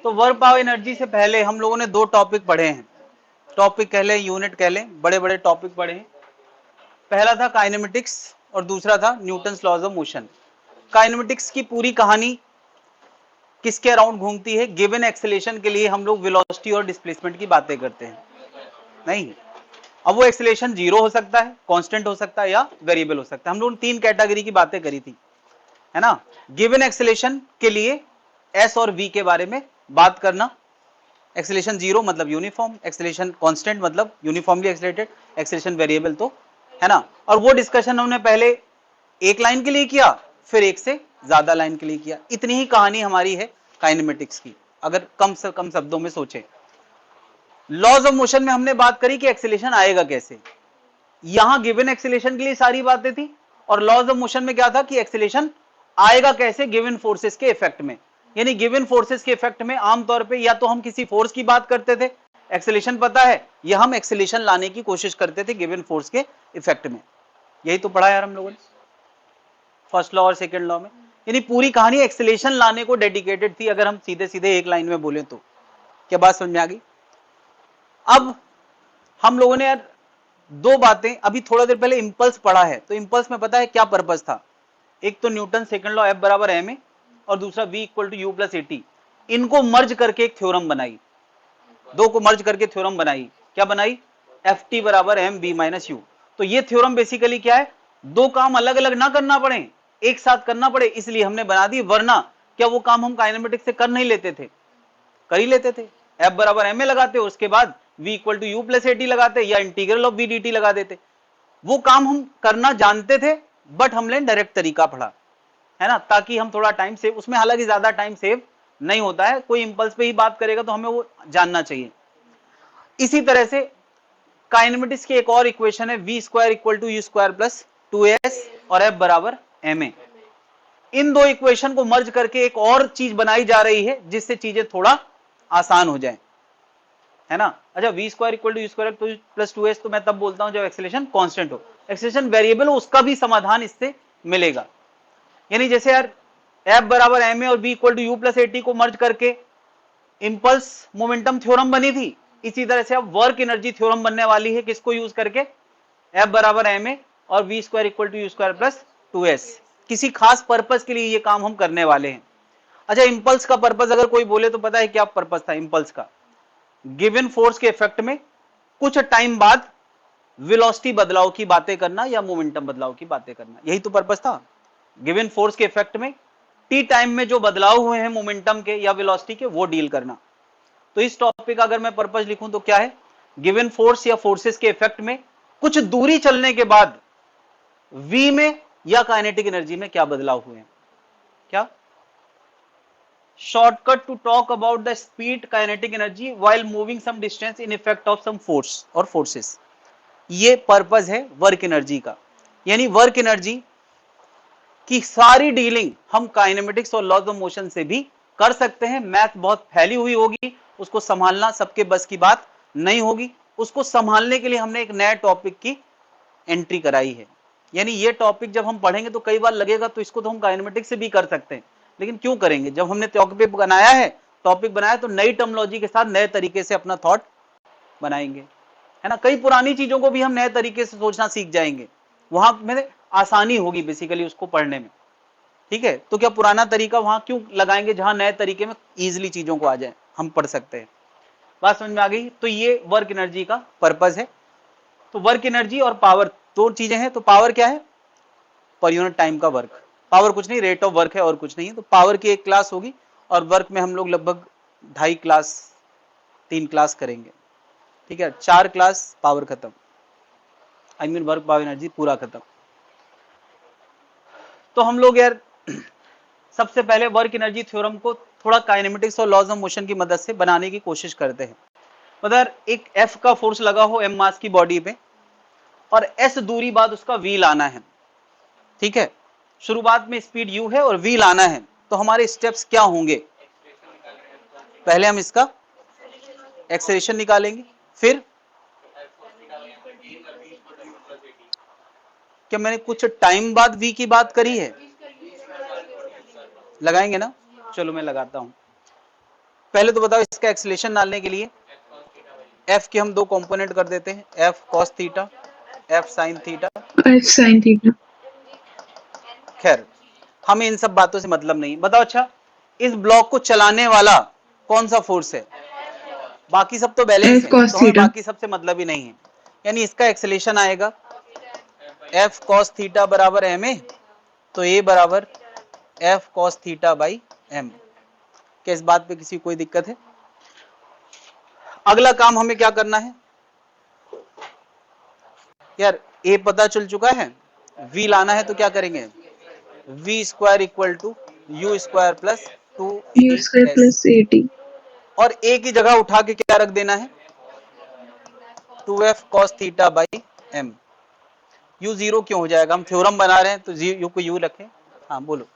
तो work power energy से पहले हम लोगों ने दो टॉपिक पढ़े हैं, टॉपिक कह लें यूनिट कह लें, बड़े बड़े टॉपिक पढ़े हैं। पहला था काइनेमेटिक्स और दूसरा था Newton's laws of motion. Kinematics की पूरी कहानी किसके अराउंड घूमती है? गिवन एक्सेलेरेशन के लिए हम लोग वेलोसिटी और डिस्प्लेसमेंट की बातें करते हैं, नहीं। अब वो एक्सेलेरेशन जीरो हो सकता है, कांस्टेंट हो सकता है या वेरिएबल हो सकता है। हम लोगों ने तीन कैटेगरी की बातें करी थी, है ना। गिवन एक्सेलेरेशन के लिए एस और वी के बारे में बात करना। एक्सेलेरेशन जीरो मतलब यूनिफॉर्म, एक्सेलेरेशन कांस्टेंट मतलब यूनिफॉर्मली एक्सेलरेटेड, एक्सेलेरेशन वेरिएबल तो, है ना। और वो डिस्कशन हमने पहले एक लाइन के लिए किया, फिर एक से ज्यादा लाइन के लिए किया। इतनी ही कहानी हमारी है काइनेमेटिक्स की, अगर कम से कम शब्दों में सोचें। लॉज ऑफ मोशन में हमने बात करी कि एक्सेलेरेशन आएगा कैसे। यहां गिवन एक्सेलेरेशन के लिए सारी बातें थी, और लॉज ऑफ मोशन में क्या था कि एक्सेलेरेशन आएगा कैसे गिवन फोर्सेस के इफेक्ट में। यानी गिवन फोर्सेस के इफेक्ट में आमतौर पे या तो हम किसी फोर्स की बात करते थे, एक्सेलेरेशन पता है, या हम एक्सेलेरेशन लाने की कोशिश करते थे गिवन फोर्स के इफेक्ट में। यही तो पढ़ा यार हम लोगों ने फर्स्ट लॉ और सेकंड लॉ में। यानी पूरी कहानी एक्सेलेरेशन लाने को डेडिकेटेड थी, अगर हम सीधे सीधे एक लाइन में बोले तो। क्या बात समझ में आ गई? अब हम लोगों ने यार दो बातें, अभी थोड़ा देर पहले इंपल्स पढ़ा है, तो इंपल्स में पता है क्या पर्पस था? एक तो न्यूटन सेकंड लॉ F बराबर ma, और दूसरा V equal to u plus a t. इनको मर्ज करके एक थ्योरम बनाई, दो को मर्ज करके थ्योरम बनाई। क्या बनाई? Ft बराबर m v माइनस यू। तो ये थ्योरम बेसिकली क्या है? दो काम अलग अलग ना करना पड़े, एक साथ करना पड़े, इसलिए हमने बना दी। वरना क्या वो काम हम काइनेमेटिक्स से कर नहीं लेते थे? कर ही लेते थे। F बराबर ma लगाते, उसके बाद V equal to u plus a t लगाते, या इंटीग्रल ऑफ v dt लगा देते। वो काम हम करना जानते थे, बट हमने डायरेक्ट तरीका पढ़ा, है ना, ताकि हम थोड़ा टाइम सेव, उसमें हालांकि ज्यादा टाइम सेव नहीं होता है, कोई इंपल्स पे ही बात करेगा तो हमें वो जानना चाहिए। इसी तरह से काइनेमेटिक्स की एक और इक्वेशन है, v square equal to u square plus 2s और F बराबर ma। इन दो इक्वेशन को मर्ज करके एक और चीज बनाई जा रही है, जिससे चीजें थोड़ा आसान हो जाए, है ना। अच्छा, v square equal to u square plus 2s तो मैं तब बोलता हूं जब एक्सेलेरेशन कांस्टेंट हो। एक्सेलेरेशन वेरिएबल हो, उसका भी समाधान इससे मिलेगा। यानी जैसे यार F बराबर ma और v equal to u plus a t को मर्ज करके इंपल्स मोमेंटम थ्योरम बनी थी, इसी तरह से अब वर्क एनर्जी थ्योरम बनने वाली है, किसको यूज करके? F बराबर ma और v square equal to u square plus 2s। किसी खास पर्पस के लिए ये काम हम करने वाले हैं। अच्छा, इंपल्स का पर्पस अगर कोई बोले तो पता है क्या पर्पस था इंपल्स का? गिवन फोर्स के इफेक्ट में कुछ टाइम बाद वेलोसिटी बदलाव की बातें करना या मोमेंटम बदलाव की बातें करना, यही तो पर्पस था। गिवन फोर्स के इफेक्ट में टी टाइम में जो बदलाव हुए हैं मोमेंटम के या वेलोसिटी के, वो डील करना। तो इस टॉपिक का अगर मैं पर्पस लिखूं तो क्या है? गिवन फोर्स या फोर्सेस के इफेक्ट में कुछ दूरी चलने के बाद v में या काइनेटिक एनर्जी में क्या बदलाव हुए हैं। क्या? Shortcut to talk about the speed kinetic energy while moving some distance in effect of some force और फोर्सेस। ये पर्पस है वर्क एनर्जी का। यानी वर्क एनर्जी की सारी डीलिंग हम काइनेमेटिक्स और लॉज ऑफ मोशन से भी कर सकते हैं। मैथ बहुत फैली हुई होगी, उसको संभालना सबके बस की बात नहीं होगी। उसको संभालने के लिए हमने एक नए टॉपिक की एंट्री कराई है। यानी ये टॉपिक जब हम पढ़ेंगे तो कई बार लगेगा तो इसको तो हम काइनेमेटिक्स से भी कर सकते हैं, लेकिन क्यों करेंगे? जब हमने टॉपिक बनाया है, तो नई टर्मिनोलॉजी के साथ नए तरीके से अपना थॉट बनाएंगे, है ना। कई पुरानी चीजों को भी हम नए तरीके से सोचना सीख जाएंगे, वहां में आसानी होगी बेसिकली उसको पढ़ने में। ठीक है, तो क्या पुराना तरीका वहां क्यों लगाएंगे जहां नए तरीके में इजीली चीजों को आ जाए, हम पढ़ सकते हैं। बात समझ में आ गई? तो ये वर्क एनर्जी का पर्पस है। तो वर्क एनर्जी और पावर दो चीजें हैं। तो पावर क्या है? पर यूनिट टाइम का वर्क। पावर कुछ नहीं, रेट ऑफ वर्क है और कुछ नहीं है। तो पावर की एक क्लास होगी, और वर्क में हम लोग लगभग 2.5 क्लास 3 क्लास करेंगे। ठीक है, 4 क्लास पावर खत्म, I mean work power energy पूरा खत्म। तो हम लोग यार सबसे पहले वर्क एनर्जी थ्योरम को थोड़ा काइनेमेटिक्स और लॉज ऑफ मोशन की मदद से बनाने की कोशिश करते हैं। मतलब एक F का फोर्स लगा हो m मास की बॉडी पे, और s दूरी बाद उसका v लाना है। ठीक है, शुरुआत में स्पीड u है और v लाना है, तो हमारे स्टेप्स क्या होंगे? पहले हम इसका एक्सेलरेशन निकालेंगे, फिर क्या मैंने कुछ टाइम बाद v की बात करी है? लगाएंगे ना? चलो मैं लगाता हूं। पहले तो बताओ इसका एक्सेलेरेशन डालने के लिए f के हम दो कंपोनेंट कर देते हैं, f cos theta, f sin theta. f sin theta. खैर हमें इन सब बातों से मतलब नहीं। बताओ अच्छा इस ब्लॉक को चलाने वाला कौन सा फोर्स है? बाकी सब तो बैलेंस है, तो हमें बाकी सबसे मतलब ही नहीं है। यानी इसका एक्सेलेरेशन आएगा f cos थीटा बराबर ma, तो a बराबर f cos theta by m। क्या इस बात पे किसी कोई दिक्कत है? अगला काम हमें क्या करना है यार, a पता चल चुका है, v लाना है तो क्या करेंगे, v square equal to u square plus 2as, और a की जगह उठा के क्या रख देना है, 2f cos theta by m। u zero क्यों हो जाएगा, हम थ्योरम बना रहे हैं तो u को u रखें। हाँ बोलो।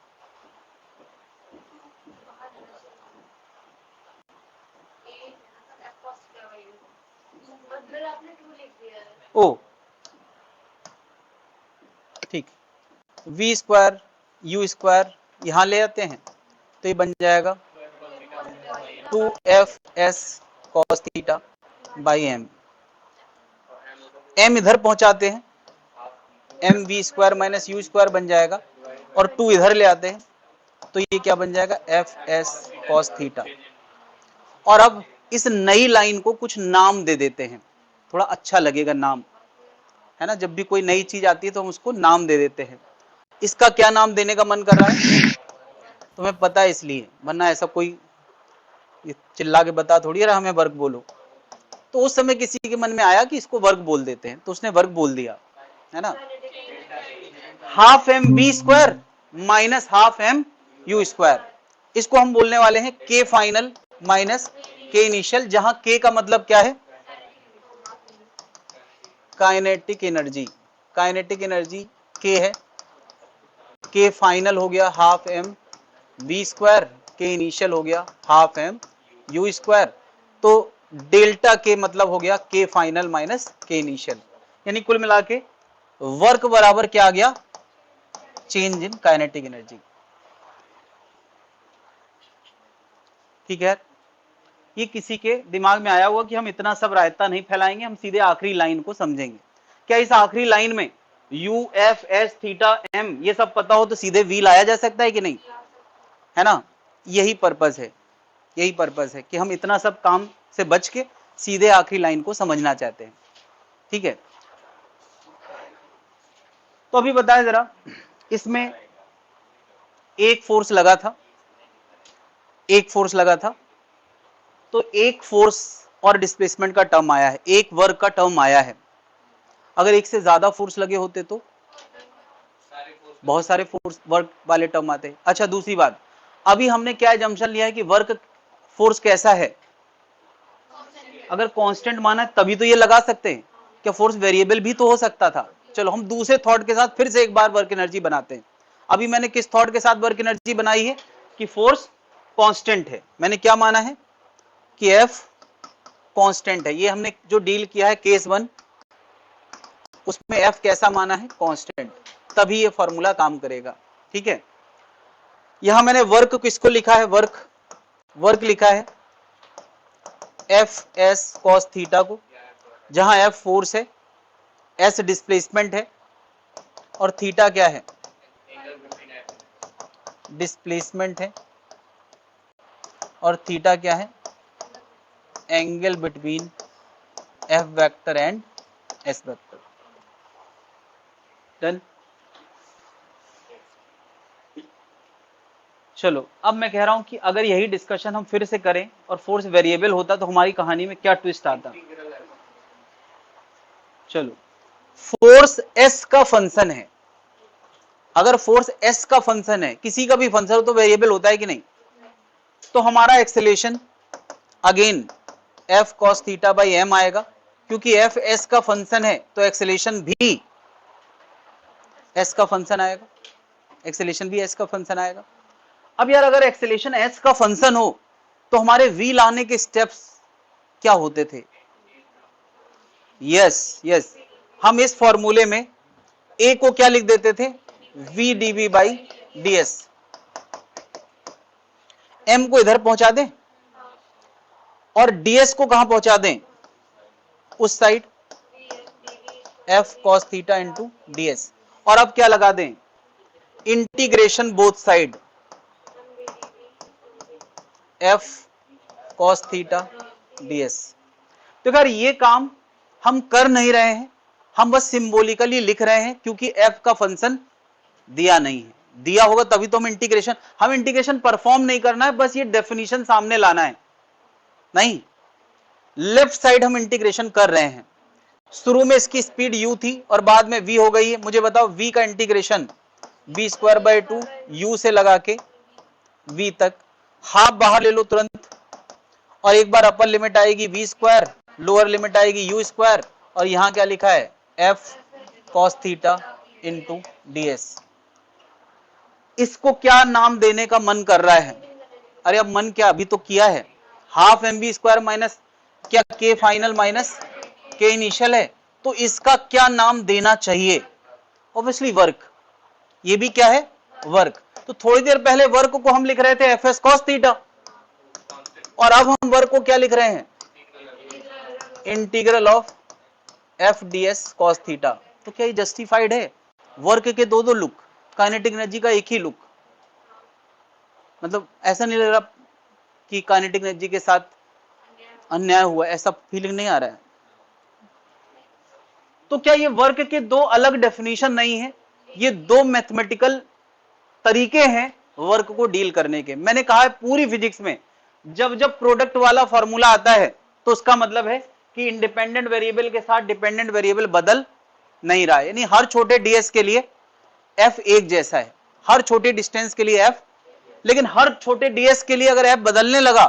ओ ठीक, v स्क्वायर u स्क्वायर यहां ले आते हैं तो ये बन जाएगा 2fs cos theta by m। m इधर पहुंचाते हैं, m v square minus u square बन जाएगा, और 2 इधर ले आते हैं तो ये क्या बन जाएगा, fs cos थीटा। और अब इस नई लाइन को कुछ नाम दे देते हैं, थोड़ा अच्छा लगेगा नाम, है ना, जब भी कोई नई चीज आती है तो हम उसको नाम दे देते हैं। इसका क्या नाम देने का मन कर रहा है तुम्हें पता है इसलिए, वरना ऐसा कोई चिल्ला के बता थोड़ी रहा हमें वर्ग बोलो। तो उस समय किसी के मन में आया कि इसको वर्ग बोल देते हैं, तो उसने वर्ग बोल दिया, है ना, half m v square minus half m u square. इसको हम बोलने वाले हैं के फाइनल माइनस के इनिशियल, जहां के का मतलब क्या है, काइनेटिक एनर्जी। काइनेटिक एनर्जी के है, के फाइनल हो गया हाफ एम बी स्क्वायर, के इनिशियल हो गया हाफ एम यू स्क्वायर। तो डेल्टा के मतलब हो गया के फाइनल माइनस के इनिशियल, यानी कुल मिला के वर्क बराबर क्या आ गया, चेंज इन काइनेटिक एनर्जी। ठीक है, ये किसी के दिमाग में आया हुआ कि हम इतना सब रायता नहीं फैलाएंगे, हम सीधे आखिरी लाइन को समझेंगे। क्या इस आखिरी लाइन में u f s theta m ये सब पता हो तो सीधे वी लाया जा सकता है कि नहीं, है ना। यही पर्पस है, यही पर्पस है कि हम इतना सब काम से बच के सीधे आखिरी लाइन को समझना चाहते हैं। ठीक है, तो अभी बताएं जरा, इसमें एक फोर्स लगा था, एक फोर्स लगा था, तो एक फोर्स और डिस्प्लेसमेंट का टर्म आया है, एक वर्क का टर्म आया है। अगर एक से ज्यादा फोर्स लगे होते तो बहुत सारे फोर्स वर्क वाले टर्म आते। अच्छा दूसरी बात, अभी हमने क्या जंक्शन लिया है कि वर्क फोर्स कैसा है, अगर कांस्टेंट माना तभी तो ये लगा सकते हैं, क्या फोर्स वेरिएबल भी तो हो सकता था। चलो हम दूसरे थॉट के साथ फिर से एक बार वर्क एनर्जी बनाते हैं। अभी मैंने किस थॉट के साथ वर्क एनर्जी बनाई है कि फोर्स कांस्टेंट है, मैंने क्या माना है कि एफ कांस्टेंट है। ये हमने जो डील किया है केस 1 उसमें एफ कैसा माना है, कांस्टेंट, तभी ये फॉर्मूला काम करेगा। ठीक है, यहां मैंने वर्क किसको लिखा है, वर्क लिखा है एफ एस कॉस थीटा को, जहां एफ फोर्स है, एस डिस्प्लेसमेंट है, और थीटा क्या है, डिस्प्लेसमेंट है, और थीटा क्या है, angle between F vector and S vector. Done. चलो अब मैं कह रहा हूं कि अगर यही डिस्कशन हम फिर से करें और फोर्स वेरिएबल होता तो हमारी कहानी में क्या ट्विस्ट आता। चलो फोर्स एस का फंक्शन है, अगर फोर्स एस का फंक्शन है, किसी का भी फंक्शन हो तो वेरिएबल होता है कि नहीं, तो हमारा acceleration again f cos theta by m आएगा, क्योंकि एफ एस का फंक्शन है तो एक्सेलेरेशन भी एस का फंक्शन आएगा, एक्सेलेरेशन भी एस का फंक्शन आएगा। अब यार अगर एक्सेलेरेशन एस का फंक्शन हो तो हमारे वी लाने के स्टेप्स क्या होते थे। यस हम इस फॉर्मूले में ए को क्या लिख देते थे, v d v by d s. M को इधर पहुंचा दें, और ds को कहां पहुंचा दें, उस side, f cos theta into ds। और अब क्या लगा दें, integration both side, f cos theta ds। तो यार ये काम हम कर नहीं रहे हैं, हम बस सिंबॉलिकली लिख रहे हैं, क्योंकि f का फंक्शन दिया नहीं है। दिया होगा तभी तो हम इंटीग्रेशन परफॉर्म नहीं करना है, बस ये डेफिनेशन सामने लाना है। नहीं, लेफ्ट साइड हम इंटीग्रेशन कर रहे हैं। शुरू में इसकी स्पीड u थी और बाद में v हो गई है। मुझे बताओ v का integration b square by 2 u से लगा के v तक, हाफ बाहर ले लो तुरंत, और एक बार अपर लिमिट आएगी v स्क्वायर, लोअर लिमिट आएगी u स्क्वायर, और यहां क्या लिखा है, f cos theta into ds। इसको क्या नाम देने का मन कर रहा है? अरे अब मन क्या, अभी तो किया है, half m v square minus क्या के फाइनल माइनस के इनिशियल है, तो इसका क्या नाम देना चाहिए? Obviously work. ये भी क्या है, वर्क। तो थोड़ी देर पहले वर्क को हम लिख रहे थे एफ एस कॉस थीटा, और अब हम वर्क को क्या लिख रहे हैं, integral of F D S cos theta. तो क्या ये जस्टिफाइड है? वर्क के दो दो लुक, काइनेटिक एनर्जी का एक ही लुक। मतलब ऐसा नहीं लग रहा कि काइनेटिक एनर्जी के साथ अन्याय हुआ, ऐसा फीलिंग नहीं आ रहा है। तो क्या ये वर्क के दो अलग डेफिनेशन नहीं है, ये दो मैथमेटिकल तरीके हैं वर्क को डील करने के। मैंने कहा है पूरी फिजिक्स में जब जब प्रोडक्ट वाला फॉर्मूला आता है तो उसका मतलब है कि इंडिपेंडेंट वेरिएबल के साथ डिपेंडेंट वेरिएबल बदल नहीं रहा है। यानी हर छोटे ds के लिए f एक जैसा है, हर छोटे डिस्टेंस के लिए f, लेकिन हर छोटे ds के लिए अगर f बदलने लगा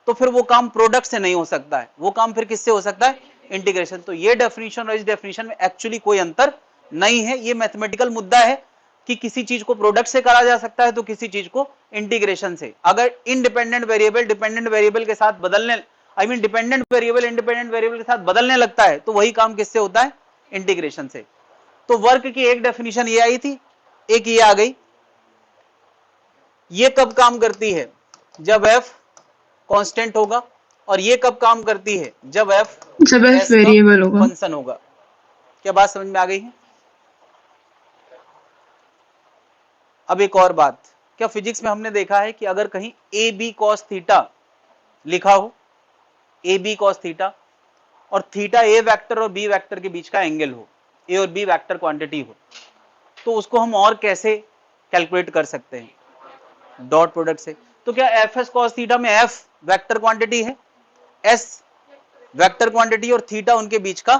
तो फिर वो काम प्रोडक्ट से नहीं हो सकता है, वो काम फिर किससे हो सकता है, इंटीग्रेशन। तो ये डेफिनेशन और इस डेफिनेशन में एक्चुअली कोई अंतर नहीं है। ये मैथमेटिकल मुद्दा है कि किसी चीज को प्रोडक्ट से करा जा सकता है तो किसी चीज को इंटीग्रेशन से। अगर इंडिपेंडेंट वेरिएबल डिपेंडेंट वेरिएबल के साथ बदलने, डिपेंडेंट वेरिएबल इंडिपेंडेंट वेरिएबल के साथ बदलने लगता है तो वही काम किससे होता है, इंटीग्रेशन से। तो वर्क की एक डेफिनेशन ये आई थी, एक ये आ गई। ये कब काम करती है, जब f कांस्टेंट होगा, और ये कब काम करती है, जब f वेरिएबल होगा, फंक्शन होगा। क्या बात समझ में आ गई है? अब एक और बात, क्या फिजिक्स में हमने देखा है कि अगर कहीं ए बी कॉस थीटा लिखा हो, ए बी कॉस थीटा, और थीटा ए वेक्टर और बी वेक्टर के बीच का एंगल हो, ए और बी वेक्टर क्वांटिटी हो, तो उसको हम और कैसे कैलकुलेट कर सकते हैं, डॉट प्रोडक्ट से। तो क्या एफ एस कॉस थीटा में एफ वेक्टर क्वांटिटी है, एस वेक्टर क्वांटिटी और थीटा उनके बीच का,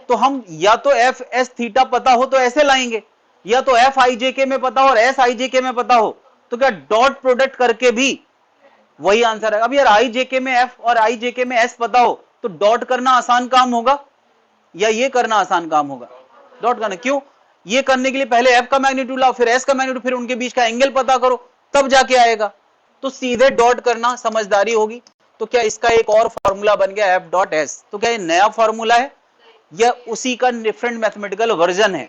तो हम या तो एफ एस थीटा पता हो तो ऐसे लाएंगे, या तो एफ आई जे के में पता हो और एस आई जे के में पता हो, तो क्या डॉट प्रोडक्ट करके भी वही आंसर है। अब यार आई जे के में एफ और आई जे के में एस पता हो तो डॉट करना आसान काम होगा या ये करना आसान काम होगा, डॉट करना। क्यों? ये करने के लिए पहले एफ का मैग्नीट्यूड लाओ, फिर एस का मैग्नीट्यूड, फिर उनके बीच का एंगल पता करो, तब जाके आएगा। तो सीधे डॉट करना समझदारी होगी। तो क्या इसका एक और फॉर्मूला बन गया एफ डॉट एस? तो क्या ये नया फॉर्मूला है या उसी का डिफरेंट मैथमेटिकल वर्जन है?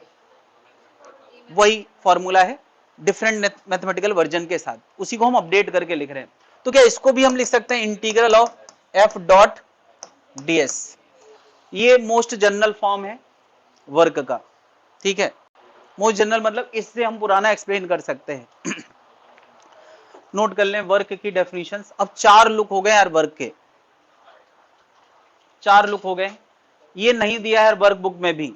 वही फॉर्मूला है डिफरेंट मैथमेटिकल वर्जन के साथ, उसी को हम अपडेट करके लिख रहे हैं। तो क्या इसको भी हम लिख सकते हैं integral of F dot ds। ये मोस्ट जनरल फॉर्म है वर्क का, ठीक है। मोस्ट जनरल मतलब इससे हम पुराना एक्सप्लेन कर सकते हैं। नोट कर लें वर्क की डेफिनेशंस। अब 4 लुक हो गए यार वर्क के, 4 लुक हो गए। ये नहीं दिया है वर्क बुक में भी।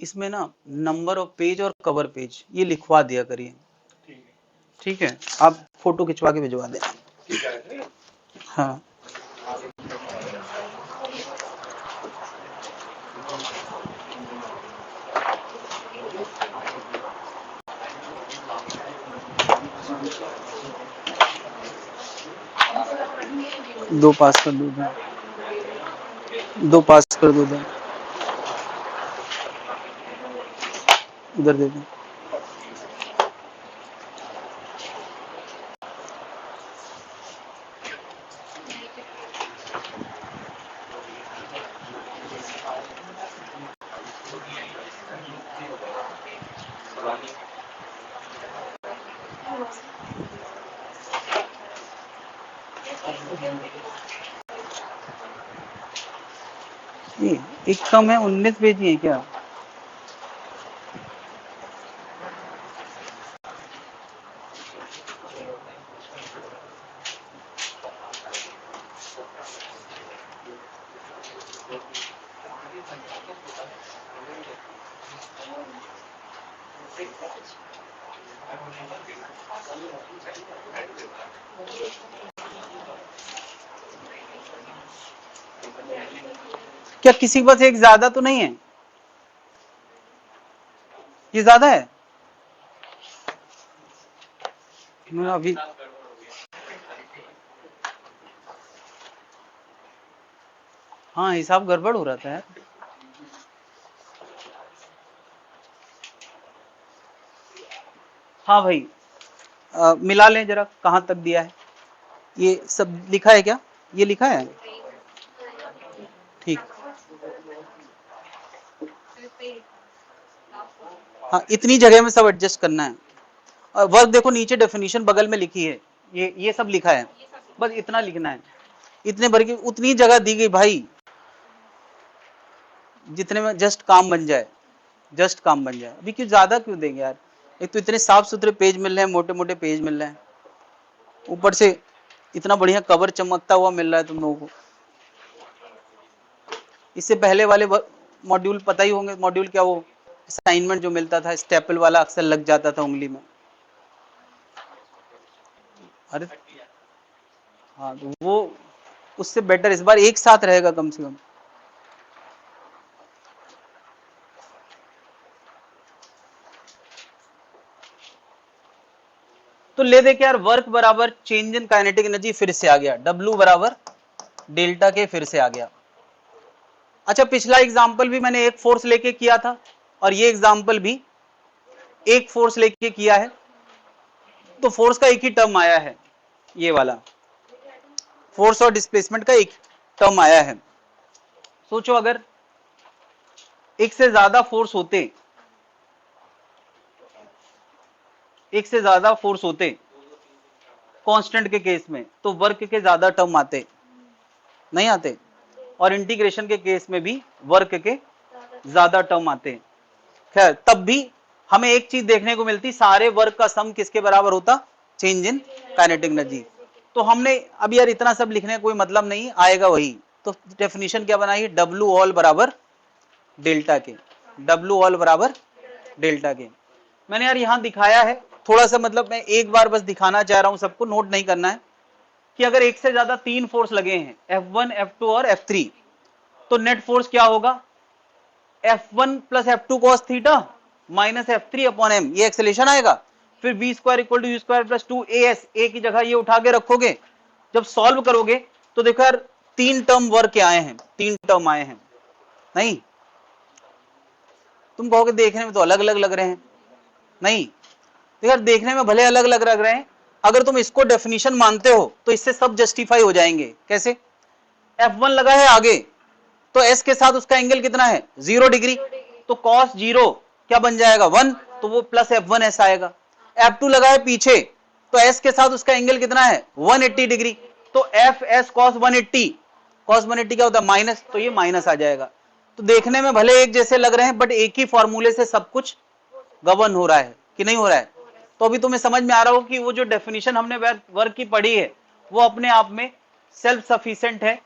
इसमें ना नंबर ऑफ पेज और कवर पेज ये लिखवा दिया करिए, ठीक है। आप फोटो खिंचवा के भिजवा देना। हाँ दो पास कर दो, 2 पास कर दो। उधर दे दो। ये एक कम है, 19 पेज ही है क्या? क्या किसी के पास एक ज्यादा तो नहीं है? ये ज्यादा है? मैं अभी हाँ, हिसाब गड़बड़ हो रहा था यार। हाँ भाई, मिला लें जरा, कहां तक दिया है? ये सब लिखा है क्या? ये लिखा है? ठीक। हाँ, इतनी जगह में सब एडजस्ट करना है। और वर्क देखो नीचे डेफिनेशन बगल में लिखी है, ये सब लिखा है, बस इतना लिखना है। इतने भर की उतनी जगह दी गई भाई, जितने में जस्ट काम बन जाए, जस्ट काम बन जाए। अभी क्यों ज्यादा क्यों देंगे यार? एक तो इतने साफ सुथरे पेज मिल रहे हैं, मोटे मोटे पेज मिल रहे हैं, ऊपर से इतना बढ़िया कवर चमकता हुआ मिल रहा है तुम लोगों को। इससे पहले वाले मॉड्यूल पता ही होंगे, मॉड्यूल क्या, वो असाइनमेंट जो मिलता था स्टेपल वाला, अक्सर लग जाता था उंगली में। अरे हाँ, तो वो उससे बेटर इस बार एक साथ रहेगा कम से कम। तो ले दे के यार, वर्क बराबर चेंज इन काइनेटिक एनर्जी फिर से आ गया, W बराबर डेल्टा के फिर से आ गया। अच्छा, पिछला एग्जाम्पल भी मैंने एक फोर्स लेके किया था, और ये एग्जाम्पल भी एक फोर्स लेके किया है, तो फोर्स का एक ही टर्म आया है, ये वाला फोर्स और डिस्प्लेसमेंट का एक टर्म आया है। सोचो अगर एक से ज्यादा फोर्स होते, एक से ज्यादा फोर्स होते कांस्टेंट के केस में, तो वर्क के ज्यादा टर्म आते, नहीं आते? और इंटीग्रेशन के केस में भी वर्क के ज्यादा टर्म आते। खैर, तब भी हमें एक चीज देखने को मिलती, सारे वर्क का सम किसके बराबर होता? Change in kinetic energy. तो हमने अब यार इतना सब लिखने का कोई मतलब नहीं, आएगा वही। तो डेफिनेशन क्या बनाई? W ऑल बराबर डेल्टा के, W ऑल बराबर डेल्टा के। मैंने यार यहां दिखाया है थोड़ा सा, मतलब मैं एक बार बस दिखाना चाह रहा हूं, सबको नोट नहीं करना है, कि अगर एक से ज्यादा तीन फोर्स लगे हैं, F1, F2 और F3, तो नेट फोर्स क्या होगा? F1 plus F2 cos theta minus F3 upon m, ये एक्सेलेरेशन आएगा। फिर v square equal to u square plus 2as, a की जगह ये उठा के रखोगे, जब सॉल्व करोगे तो देखो यार तीन टर्म वर्क के आए हैं, तीन टर्म आए हैं। नहीं, तुम कहोगे देखने में तो अलग अलग लग रहे हैं, नहीं यार, देखने में भले अलग अलग लग रहे हैं, अगर तुम इसको डेफिनेशन मानते हो तो इससे सब जस्टिफाई हो जाएंगे। कैसे? F1 लगा है आगे, तो S के साथ उसका एंगल कितना है? 0 डिग्री, तो cos 0 क्या बन जाएगा? 1, तो वो प्लस F1S आएगा। F2 लगा है पीछे, तो S के साथ उसका एंगल कितना है? 180 डिग्री, तो FS cos 180, cos 180 क्या होता है? माइनस, तो ये माइनस आ जाएगा। तो देखने में भले एक जैसे लग रहे हैं, बट एक ही फॉर्मूले से सब कुछ गवर्न हो रहा है कि नहीं हो रहा है? तो अभी तुम्हें समझ में आ रहा हो कि वो जो डेफिनेशन हमने वर्क की पढ़ी है, वो अपने आप में सेल्फ सफिशिएंट है।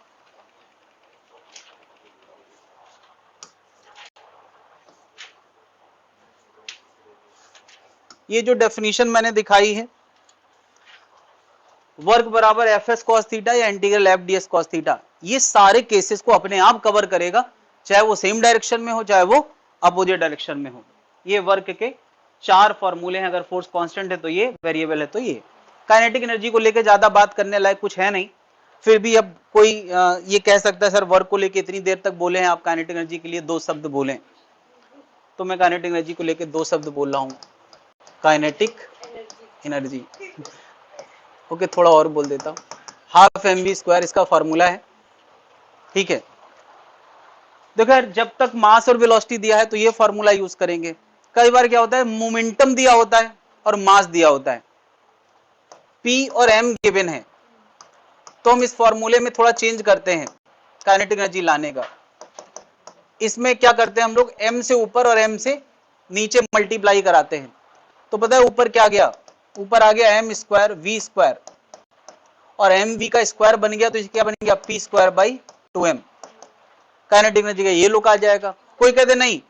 ये जो डेफिनेशन मैंने दिखाई है, वर्क बराबर एफ एस कॉस थीटा या integral F D S cos theta, ये सारे केसेस को अपने आप कवर करेगा, चाहे वो सेम डायरेक्शन में हो, चाहे वो अपोजिट डायरेक्शन में हो। ये वर्क के चार फॉर्मूले हैं। अगर फोर्स कांस्टेंट है तो ये, वेरिएबल है तो ये। काइनेटिक एनर्जी को लेकर ज्यादा बात करने लायक कुछ है नहीं, फिर भी अब कोई ये कह सकता है सर वर्क को लेकर इतनी देर तक बोले हैं आप, काइनेटिक एनर्जी के लिए दो शब्द बोले। तो मैं काइनेटिक एनर्जी को लेकर दो शब्द बोल रहा हूं, काइनेटिक एनर्जी। ओके, थोड़ा और बोल देता हूं, हाफ एम वी स्क्वायर इसका फॉर्मूला है। ठीक है, देखो यार, जब तक मास और वेलोसिटी दिया है तो ये फॉर्मूला यूज करेंगे। कई बार क्या होता है, मोमेंटम दिया होता है और मास दिया होता है, P और M गिवन है, तो हम इस फॉर्मूले में थोड़ा चेंज करते हैं काइनेटिक एनर्जी लाने का। इसमें क्या करते हैं हम लोग, M से ऊपर और M से नीचे मल्टीप्लाई कराते हैं। तो पता है ऊपर क्या गया, ऊपर आ गया M स्क्वायर V स्क्वायर, और एम वी का स्क्वायर बन गया, तो क्या बन गया, P square by 2M। Kinetic energy का ये लुक आ जाएगा। कोई कहते नहीं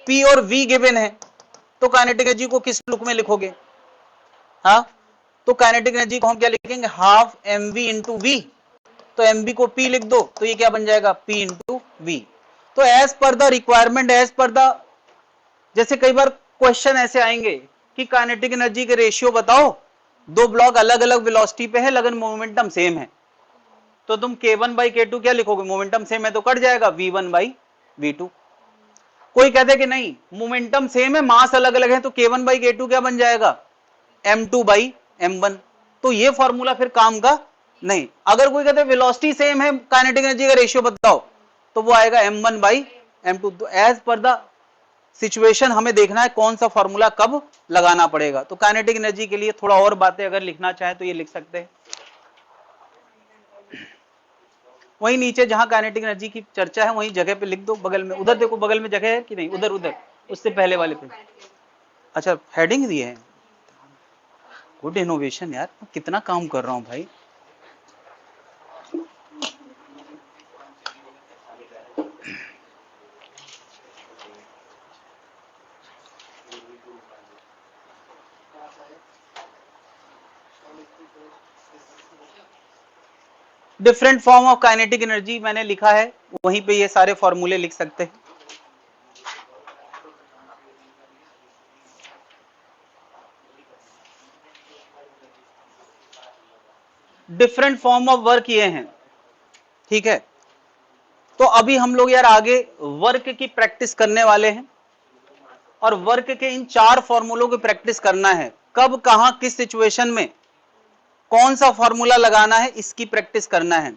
P और V गिवन है, तो काइनेटिक एनर्जी को किस लुक में लिखोगे? हाँ, तो काइनेटिक एनर्जी को हम क्या लिखेंगे, half m v into v. तो एम वी को P लिख दो, तो ये क्या बन जाएगा, P इंटू वी। तो as per the requirement, as per the, जैसे कई बार क्वेश्चन ऐसे आएंगे कि काइनेटिक एनर्जी के रेशियो बताओ, दो ब्लॉक अलग अलग वेलोसिटी पे है लेकिन मोमेंटम सेम है, तो तुम K1 बाई K2 क्या लिखोगे, मोमेंटम सेम है तो कट जाएगा V1 बाई V2। कोई कहते कि नहीं मोमेंटम सेम है मास अलग अलग है, तो K1 बाई K2 क्या बन जाएगा, M2 बाई M1। तो ये फॉर्मूला फिर काम का नहीं। अगर कोई कहते वेलोसिटी सेम है, काइनेटिक एनर्जी का रेशियो बताओ, तो वो आएगा M1 बाई M2। तो एज पर द सिचुएशन हमें देखना है कौन सा फॉर्मूला कब लगाना पड़ेगा। तो काइनेटिक एनर्जी के लिए थोड़ा और बातें अगर लिखना चाहे तो ये लिख सकते हैं, वहीं नीचे जहां काइनेटिक एनर्जी की चर्चा है वहीं जगह पे लिख दो, बगल में। उधर देखो बगल में जगह है कि नहीं, उधर उधर उससे पहले वाले पे। अच्छा, हेडिंग दिए है, गुड इनोवेशन यार, मैं कितना काम कर रहा हूं भाई। Different form of kinetic energy मैंने लिखा है, वहीं पे ये सारे फॉर्मूले लिख सकते हैं। डिफरेंट फॉर्म ऑफ वर्क ये हैं, ठीक है। तो अभी हम लोग यार आगे वर्क की प्रैक्टिस करने वाले हैं, और वर्क के इन चार फॉर्मूलों की प्रैक्टिस करना है। कब, कहां, किस सिचुएशन में कौन सा फॉर्मूला लगाना है, इसकी प्रैक्टिस करना है,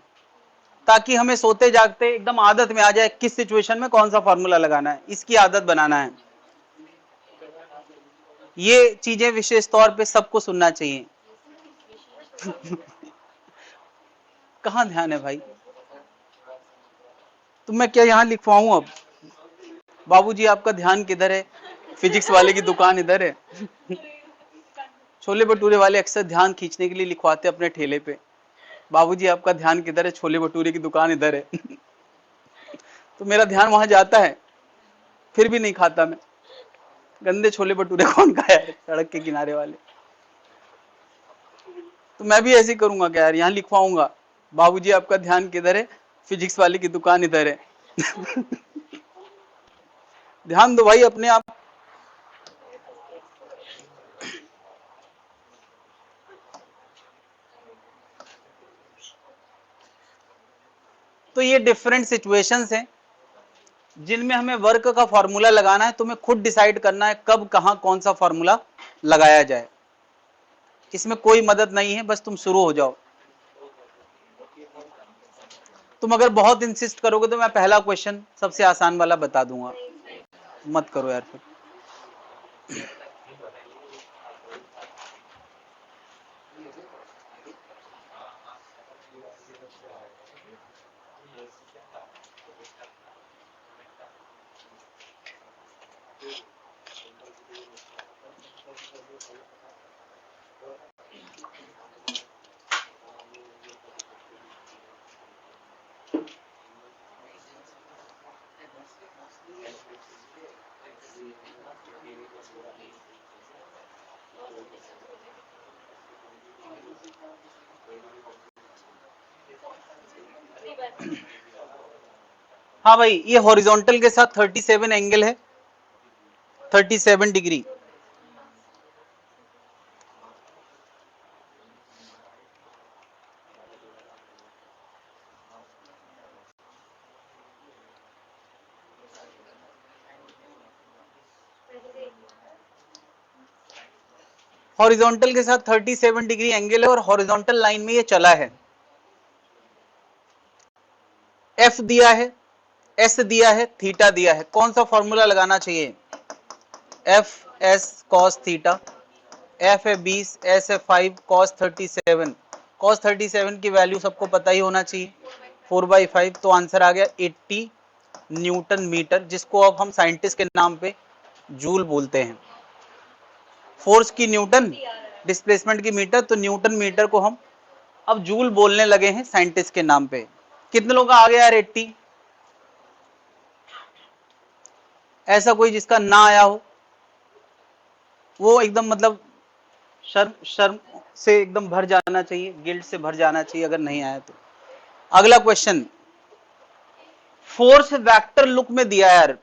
ताकि हमें सोते जागते एकदम आदत में आ जाए किस सिचुएशन में कौन सा फॉर्मूला लगाना है, इसकी आदत बनाना है। ये चीजें विशेष तौर पे सबको सुनना चाहिए। कहां ध्यान है भाई, तो मैं क्या यहां लिखवाऊं अब, बाबूजी आपका ध्यान किधर है, फिजिक्स वाले की दुकान इधर है। छोले भटूरे वाले अक्सर ध्यान खींचने के लिए लिखवाते अपने ठेले पे, बाबूजी आपका ध्यान किधर है, छोले भटूरे की दुकान इधर है। तो मेरा ध्यान वहां जाता है, फिर भी नहीं खाता मैं। गंदे छोले भटूरे कौन खाया है सड़क के किनारे वाले। तो मैं भी ऐसे ही करूंगा क्या यार, यहाँ लिखवाऊंगा बाबूजी आपका ध्यान किधर है, फिजिक्स वाले की दुकान इधर है। ध्यान दो भाई अपने आप। तो ये डिफरेंट सिचुएशंस हैं जिनमें हमें वर्क का फॉर्मूला लगाना है। तुम्हें खुद डिसाइड करना है कब, कहां, कौन सा फॉर्मूला लगाया जाए। इसमें कोई मदद नहीं है, बस तुम शुरू हो जाओ। तुम अगर बहुत इंसिस्ट करोगे तो मैं पहला क्वेश्चन सबसे आसान वाला बता दूंगा। मत करो यार फिर। हाँ भाई, ये हॉरिजॉन्टल के साथ 37 एंगल है, 37 डिग्री। हॉरिजॉन्टल के साथ 37 डिग्री एंगल है और हॉरिजॉन्टल लाइन में ये चला है। एफ दिया है, एस दिया है, थीटा दिया है, कौन सा फॉर्मूला लगाना चाहिए? F S cos theta, F है 20, एस है 5, कॉस 37, कॉस 37 की वैल्यू सबको पता ही होना चाहिए 4/5, तो आंसर आ गया 80 न्यूटन मीटर, जिसको अब हम साइंटिस्ट के नाम पे जूल बोलते हैं। फोर्स की न्यूटन, डिस्प्लेसमेंट की मीटर, तो न्यूटन मीटर को हम अब जूल बोलने लगे हैं साइंटिस्ट के नाम पे। कितने लोगों का आ गया यार 80? ऐसा कोई जिसका ना आया हो? वो एकदम मतलब शर्म से एकदम भर जाना चाहिए, गिल्ट से भर जाना चाहिए अगर नहीं आया तो। अगला क्वेश्चन, फोर्स वेक्टर लुक में दिया यार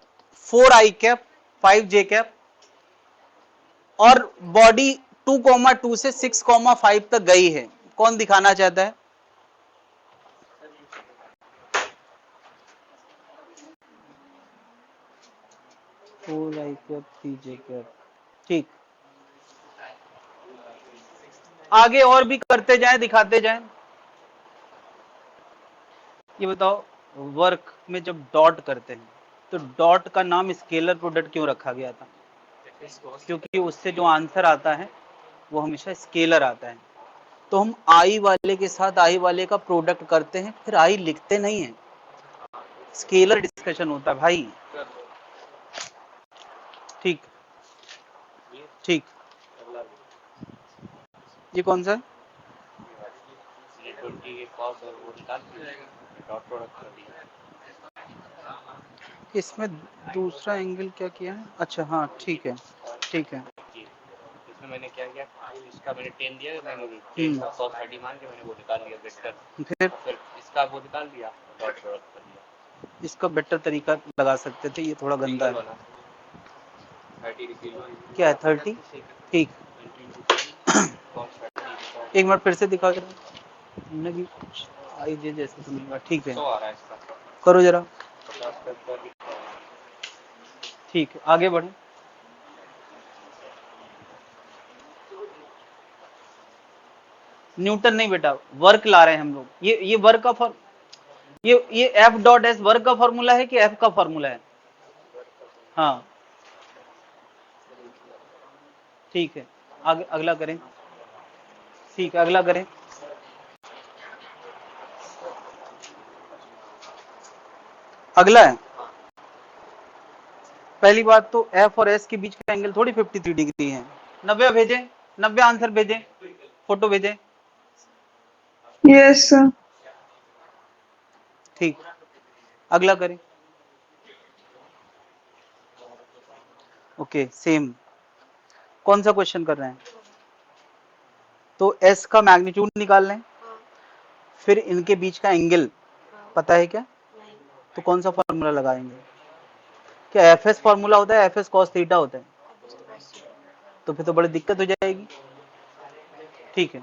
4i कैप 5j कैप और बॉडी 2,2 से 6,5 तक गई है, कौन दिखाना चाहता है? ठीक, आगे और भी करते जाएं, दिखाते जाएं। ये बताओ, वर्क में जब डॉट करते हैं तो डॉट का नाम स्केलर प्रोडक्ट क्यों रखा गया था? क्योंकि उससे जो आंसर आता है वो हमेशा स्केलर आता है। तो हम आई वाले के साथ आई वाले का प्रोडक्ट करते हैं, फिर आई लिखते नहीं है, स्केलर डिस्कशन होता है भाई। ठीक ठीक, ये कौन सा है? इसमें दूसरा एंगल क्या किया है? अच्छा हाँ ठीक है ठीक है। इसमें मैंने क्या किया, इसका मैंने 10 दिया, मैंने 10 का cos 30 मान के मैंने वो निकाल लिया वेक्टर, फिर इसका वो निकाल दिया, डॉट प्रोडक्ट कर दिया। इसका बेटर तरीका लगा सकते थे, ये थोड़ा गंदा है। 30 क्या है 30? ठीक, एक मिनट फिर से दिखा कर हमने भी आई जे जैसे सुनेगा। ठीक है, करो जरा। ठीक है, आगे बढ़े। न्यूटन नहीं बेटा, वर्क ला रहे हैं हम लोग। ये वर्क का फॉर्म, ये एफ डॉट एस वर्क का फॉर्मूला है कि एफ का फॉर्मूला है? हाँ ठीक है, आगे अगला करें। ठीक है, अगला करें। अगला है, पहली बात तो एफ और एस के बीच का एंगल थोड़ी 53 डिग्री है। 90 भेजे, 90 आंसर भेजे, फोटो भेजे। Yes sir. ठीक, अगला करें। ओके सेम, कौन सा क्वेश्चन कर रहे हैं? तो एस का मैग्नीट्यूड निकाल लें, फिर इनके बीच का एंगल पता है क्या? तो कौन सा फॉर्मूला लगाएंगे? क्या एफ एस फॉर्मूला होता है, एफ एस कॉस थीटा होता है? तो फिर तो बड़ी दिक्कत हो जाएगी। ठीक है,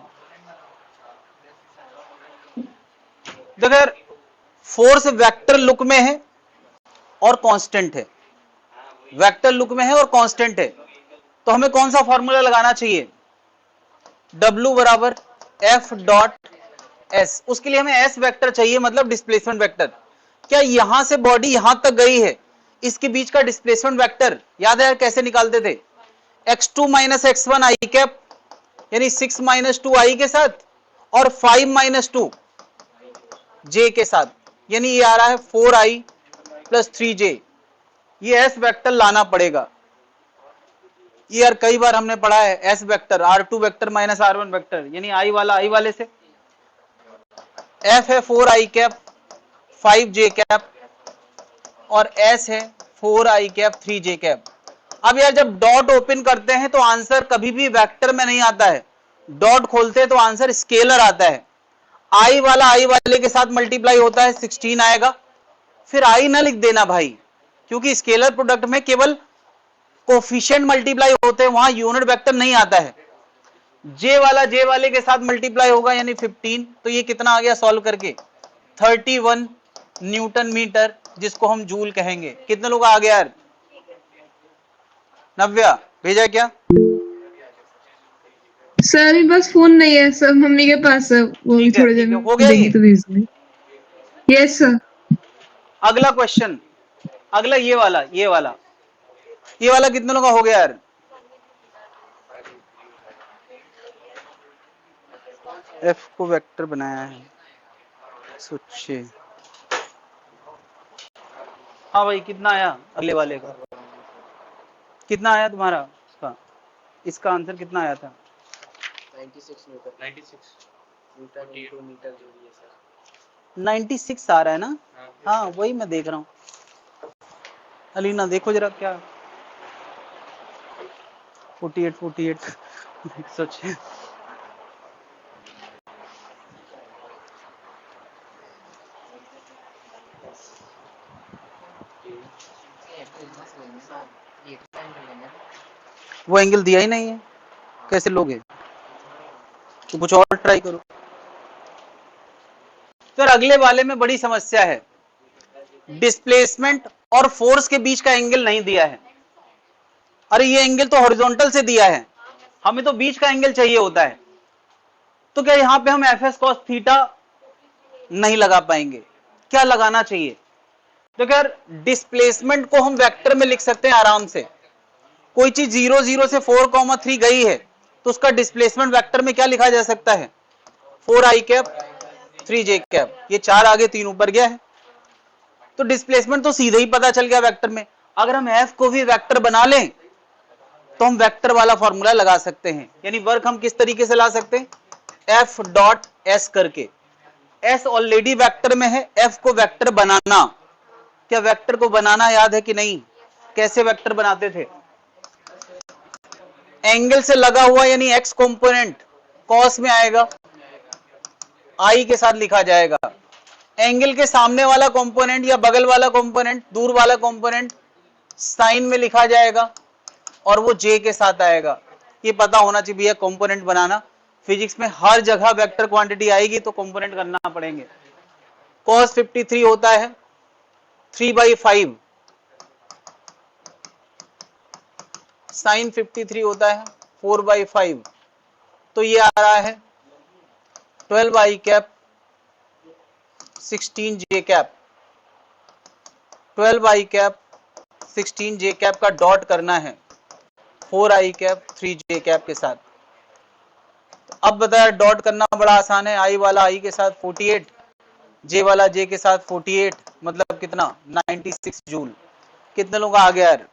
देखो फोर्स वेक्टर लुक में है और कांस्टेंट है, वेक्टर लुक में है और कांस्टेंट है, तो हमें कौन सा फॉर्मूला लगाना चाहिए? W बराबर एफ डॉट एस, उसके लिए हमें एस वेक्टर चाहिए, मतलब डिस्प्लेसमेंट वेक्टर। क्या यहां से बॉडी यहां तक गई है, इसके बीच का डिस्प्लेसमेंट वेक्टर याद है यार कैसे निकालते थे? x2 माइनस x1 आई कैप, यानी 6 माइनस 2 आई के साथ और 5 माइनस 2 जे के साथ, यानी ये आ रहा है 4i प्लस 3j। ये एस वेक्टर लाना पड़ेगा। ये यार कई बार हमने पढ़ा है, S vector r2 vector minus r1 vector, यानी आई वाला आई वाले से। एफ है 4i कैप 5j कैप और एस है 4i कैप 3j कैप। अब यार जब डॉट ओपन करते हैं तो आंसर कभी भी वेक्टर में नहीं आता है, डॉट खोलते हैं तो आंसर स्केलर आता है। आई वाला आई वाले के साथ मल्टीप्लाई होता है, 16 आएगा। फिर आई ना लिख देना भाई, क्योंकि स्केलर प्रोडक्ट में केवल कोफिशिएंट मल्टीप्लाई होते हैं, वहां यूनिट वेक्टर नहीं आता है। जे वाला जे वाले के साथ मल्टीप्लाई होगा यानी 15, तो ये कितना आ गया सॉल्व करके? 31 न्यूटन मीटर, जिसको हम जूल कहेंगे। कितने लोग आ गया यार? 90 भेजा क्या? सर अभी बस फोन नहीं है सर, मम्मी के पास है, वो भी ठीक है थोड़ी देर ठीक है, में हो गया देगी ये। तो भेज दूंगी। Yes sir. अगला क्वेश्चन, अगला ये वाला, ये वाला, ये वाला कितने लोगों का हो गया यार? एफ को वेक्टर बनाया है, सोचिए। हाँ भाई, कितना आया अगले वाले का? कितना आया तुम्हारा उसका? इसका आंसर कितना आया था? 96 न्यूटन। 96 न्यूटन इनटू मीटर जो भी है सर। 96 आ रहा है ना? हाँ वही मैं देख रहा हूँ। अलीना देखो जरा क्या, 48 सोचिए। वो एंगल दिया ही नहीं है, कैसे लोगे? तो कुछ और ट्राई करो। फिर अगले वाले में बड़ी समस्या है, डिस्प्लेसमेंट और फोर्स के बीच का एंगल नहीं दिया है। अरे ये एंगल तो हॉरिजॉन्टल से दिया है, हमें तो बीच का एंगल चाहिए होता है। तो क्या यहां पे हम एफ एस कॉस थीटा नहीं लगा पाएंगे? क्या लगाना चाहिए? तो क्या डिस्प्लेसमेंट को हम वेक्टर में लिख सकते हैं आराम से। कोई चीज 0 0 से 4,3 गई है तो उसका डिस्प्लेसमेंट वेक्टर में क्या लिखा जा सकता है? 4i कैप 3j कैप, ये 4 आगे 3 ऊपर गया है, तो डिस्प्लेसमेंट तो सीधे ही पता चल गया वेक्टर में। अगर हम एफ को भी वेक्टर बना लें तो हम वेक्टर वाला फॉर्मूला लगा सकते हैं। यानी वर्क हम किस तरीके से ला सकते हैं? एफ डॉट एस करके, एस ऑलरेडी वेक्टर में है, एफ को वेक्टर बनाना। क्या वेक्टर को बनाना याद है कि नहीं? कैसे वेक्टर बनाते थे? एंगल से लगा हुआ यानी एक्स कंपोनेंट कॉस में आएगा, आई के साथ लिखा जाएगा। एंगल के सामने वाला कंपोनेंट या बगल वाला कंपोनेंट, दूर वाला कंपोनेंट साइन में लिखा जाएगा और वो जे के साथ आएगा। ये पता होना चाहिए भैया, कंपोनेंट बनाना। फिजिक्स में हर जगह वेक्टर क्वांटिटी आएगी तो कंपोनेंट करना पड़ेंगे। cos 53 होता है 3/5, sin 53 होता है 4/5, तो ये आ रहा है 12i cap 16j cap. 12i cap 16j cap का डॉट करना है 4i कैप 3j कैप के साथ। तो अब बताया डॉट करना बड़ा आसान है, i वाला i के साथ 48, j वाला j के साथ 48, मतलब कितना? 96 जूल। कितने लोगों का आ गया यार?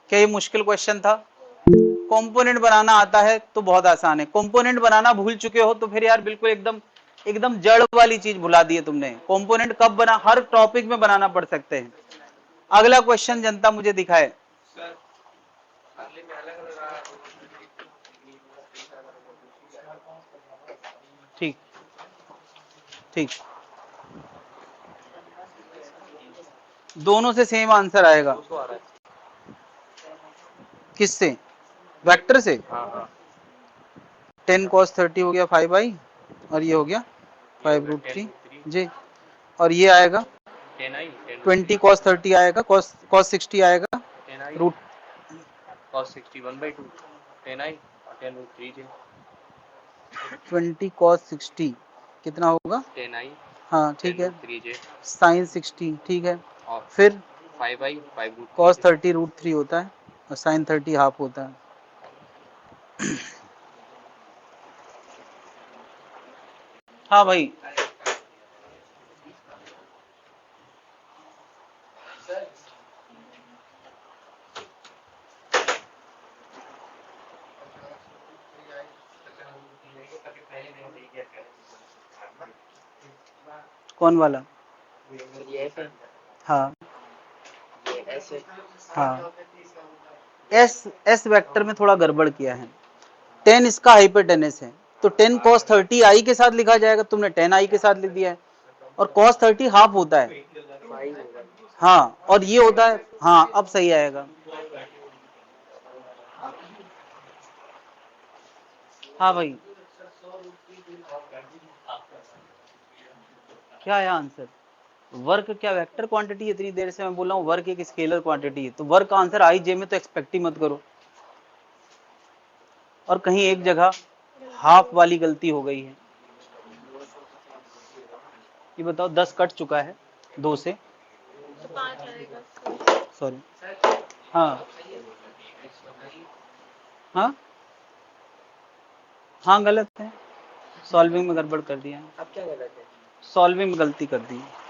क्या ये मुश्किल क्वेश्चन था? कंपोनेंट बनाना आता है तो बहुत आसान है, कंपोनेंट बनाना भूल चुके हो तो फिर यार बिल्कुल एकदम एकदम जड़ वाली चीज भुला दी है तुमने। कंपोनेंट कब बना? हर टॉपिक में बनाना पड़ सकते हैं। अगला क्वेश्चन जनता मुझे दिखाए। ठीक ठीक, दोनों से सेम आंसर आएगा। किससे? वेक्टर से। 10 cos 30 हो गया 5i, और ये हो गया 5√3 j, और ये आएगा 20 cos 30 आएगा, cos 60 आएगा root cos 60 1/2 10i 10√3j 20 cos 60 कितना होगा? 10i। हाँ ठीक है, 3j sin 60 ठीक है, और फिर 5i 5√3 cos 30√3 होता है और sin 30 हाफ होता है। हाँ भाई, कौन वाला? हाँ हाँ, एस वेक्टर में थोड़ा गड़बड़ किया है। 10 इसका हाइपोटेनस है तो 10 cos 30 आई के साथ लिखा जाएगा, तुमने 10 आई के साथ लिख दिया है, और cos 30 हाफ होता है। हाँ, और ये होता है, हाँ अब सही आएगा। हाँ भाई, क्या आया आंसर? वर्क क्या वेक्टर क्वांटिटी? इतनी देर से मैं बोल रहा हूँ वर्क एक स्केलर क्वांटिटी है, तो वर्क का आंसर आई जे में तो एक्सपेक्ट ही मत करो। और कहीं एक जगह हाफ वाली गलती हो गई है। ये बताओ 10 कट चुका है 2 से, सॉरी। हाँ हाँ हाँ गलत है, सॉल्विंग में गड़बड़ कर दिया है। अब क्या गलत है? सॉल्विंग में गलती कर दी है।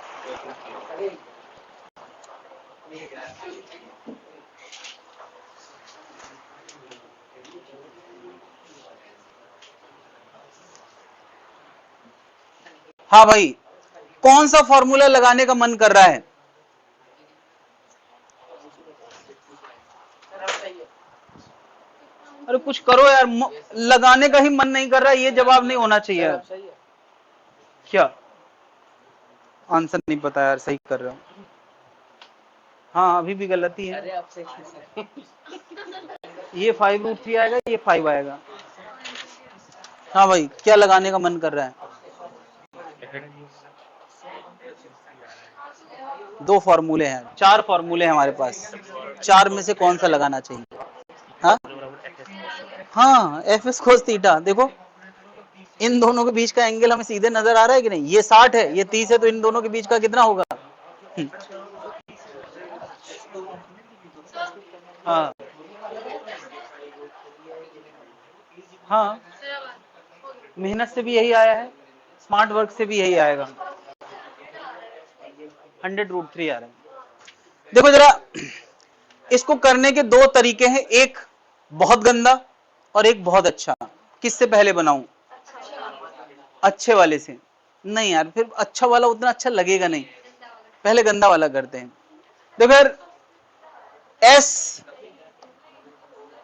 हाँ भाई, कौन सा फॉर्मूला लगाने का मन कर रहा है? अरे कुछ करो यार, लगाने का ही मन नहीं कर रहा है, ये जवाब नहीं होना चाहिए यार। क्या आंसर नहीं पता यार, सही कर रहे हो। हाँ अभी भी गलत ही है। ये 5√3 आएगा, ये 5 आएगा। हाँ भाई, क्या लगाने का मन कर रहा है? 2 फॉर्मूले हैं, 4 फॉर्मूले हैं हमारे पास, 4 में से कौन सा लगाना चाहिए? हाँ एफ एस कोस थीटा। देखो इन दोनों के बीच का एंगल हमें सीधे नजर आ रहा है कि नहीं? ये 60 है, ये 30 है, तो इन दोनों के बीच का कितना होगा? हाँ हाँ, मेहनत से भी यही आया है, स्मार्ट वर्क से भी यही आएगा। 100√3 आ रहा है। देखो जरा, इसको करने के 2 तरीके हैं, एक बहुत गंदा और एक बहुत अच्छा। किससे पहले बनाऊं? अच्छे वाले से। नहीं यार, फिर अच्छा वाला उतना अच्छा लगेगा नहीं, पहले गंदा वाला करते हैं। देखो यार, एस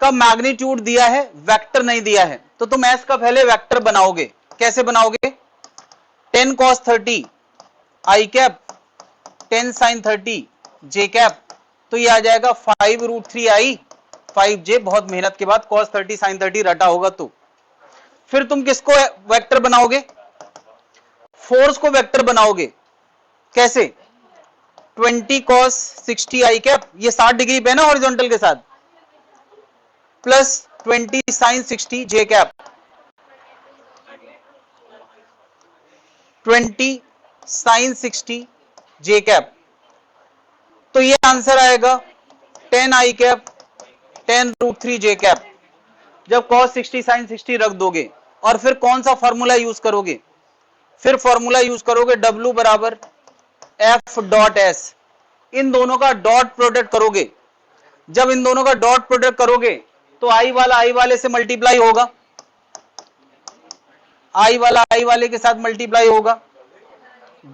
का मैग्नीट्यूड दिया है, वेक्टर नहीं दिया है, तो तुम एस का पहले वेक्टर बनाओगे। कैसे बनाओगे? 10 cos 30 आई कैप 10 sin 30 जे कैप, तो ये आ जाएगा 5√3 आई 5j। बहुत मेहनत के बाद cos 30 sin 30 रटा होगा तो। फिर तुम किसको वेक्टर बनाओगे? फोर्स को वेक्टर बनाओगे। कैसे? 20 cos 60 आई कैप, ये 60 डिग्री पे है ना हॉरिजॉन्टल के साथ, प्लस 20 sin 60 जे कैप, 20 sin 60 जे कैप, तो ये आंसर आएगा 10 आई कैप 10√3 जे कैप। जब cos 60 sin 60 रख दोगे और फिर कौन सा फॉर्मूला यूज करोगे? फिर फॉर्मूला यूज करोगे W बराबर F डॉट S। इन दोनों का डॉट प्रोडक्ट करोगे। जब इन दोनों का डॉट प्रोडक्ट करोगे तो आई वाला आई वाले से मल्टीप्लाई होगा, आई वाला आई वाले के साथ मल्टीप्लाई होगा,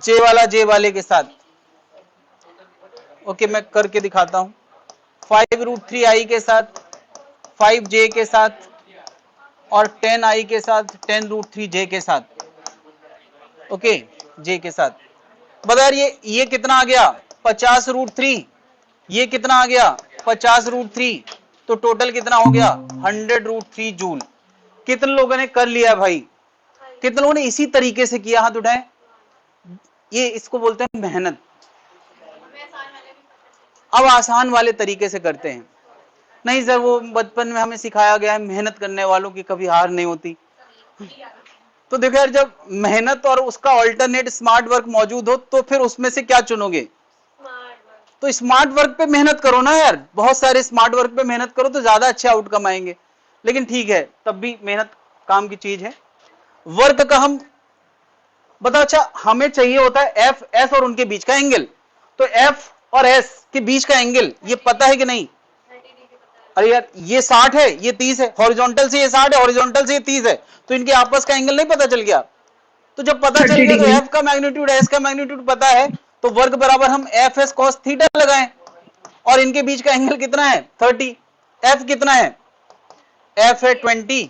जे वाला जे वाले के साथ। ओके, मैं करके दिखाता हूं। 5√3 आई के साथ 5j के साथ और 10 आई के साथ 10√3 j के साथ। ओके, j के साथ। बता यार, ये कितना आ गया? 50√3। ये कितना आ गया? 50√3। तो टोटल कितना हो गया? 100√3 जूल। कितने लोगों ने कर लिया भाई? कितने लोगों ने इसी तरीके से किया? हाथ उठाएं। ये इसको बोलते हैं मेहनत। अब आसान वाले तरीके से करते हैं। नहीं सर, वो बचपन में हमें सिखाया गया है मेहनत करने वालों की कभी हार नहीं होती। तो देखो यार, जब मेहनत और उसका ऑल्टरनेट स्मार्ट वर्क मौजूद हो तो फिर उसमें से क्या चुनोगे? तो स्मार्ट वर्क पे मेहनत करो ना यार, बहुत सारे स्मार्ट वर्क पे मेहनत करो तो ज्यादा अच्छे आउटकम आएंगे। लेकिन ठीक है, तब भी मेहनत काम की चीज है। वर्क का हम बताओ, अच्छा हमें चाहिए होता है एफ एस और उनके बीच का एंगल। तो एफ और एस के बीच का एंगल ये पता है कि नहीं? अरे यार, ये 60 है, ये 30 है, हॉरिजॉन्टल से ये 60 है, हॉरिजॉन्टल से ये 30 है, तो इनके आपस का एंगल नहीं पता चल गया? तो जब पता चल गया तो एफ का मैग्नीट्यूड एस का मैग्नीट्यूड पता है, तो वर्क बराबर हम एफ एस कॉस थीटा लगाएं। और इनके बीच का एंगल कितना है? 30। एफ कितना है? एफ है 20,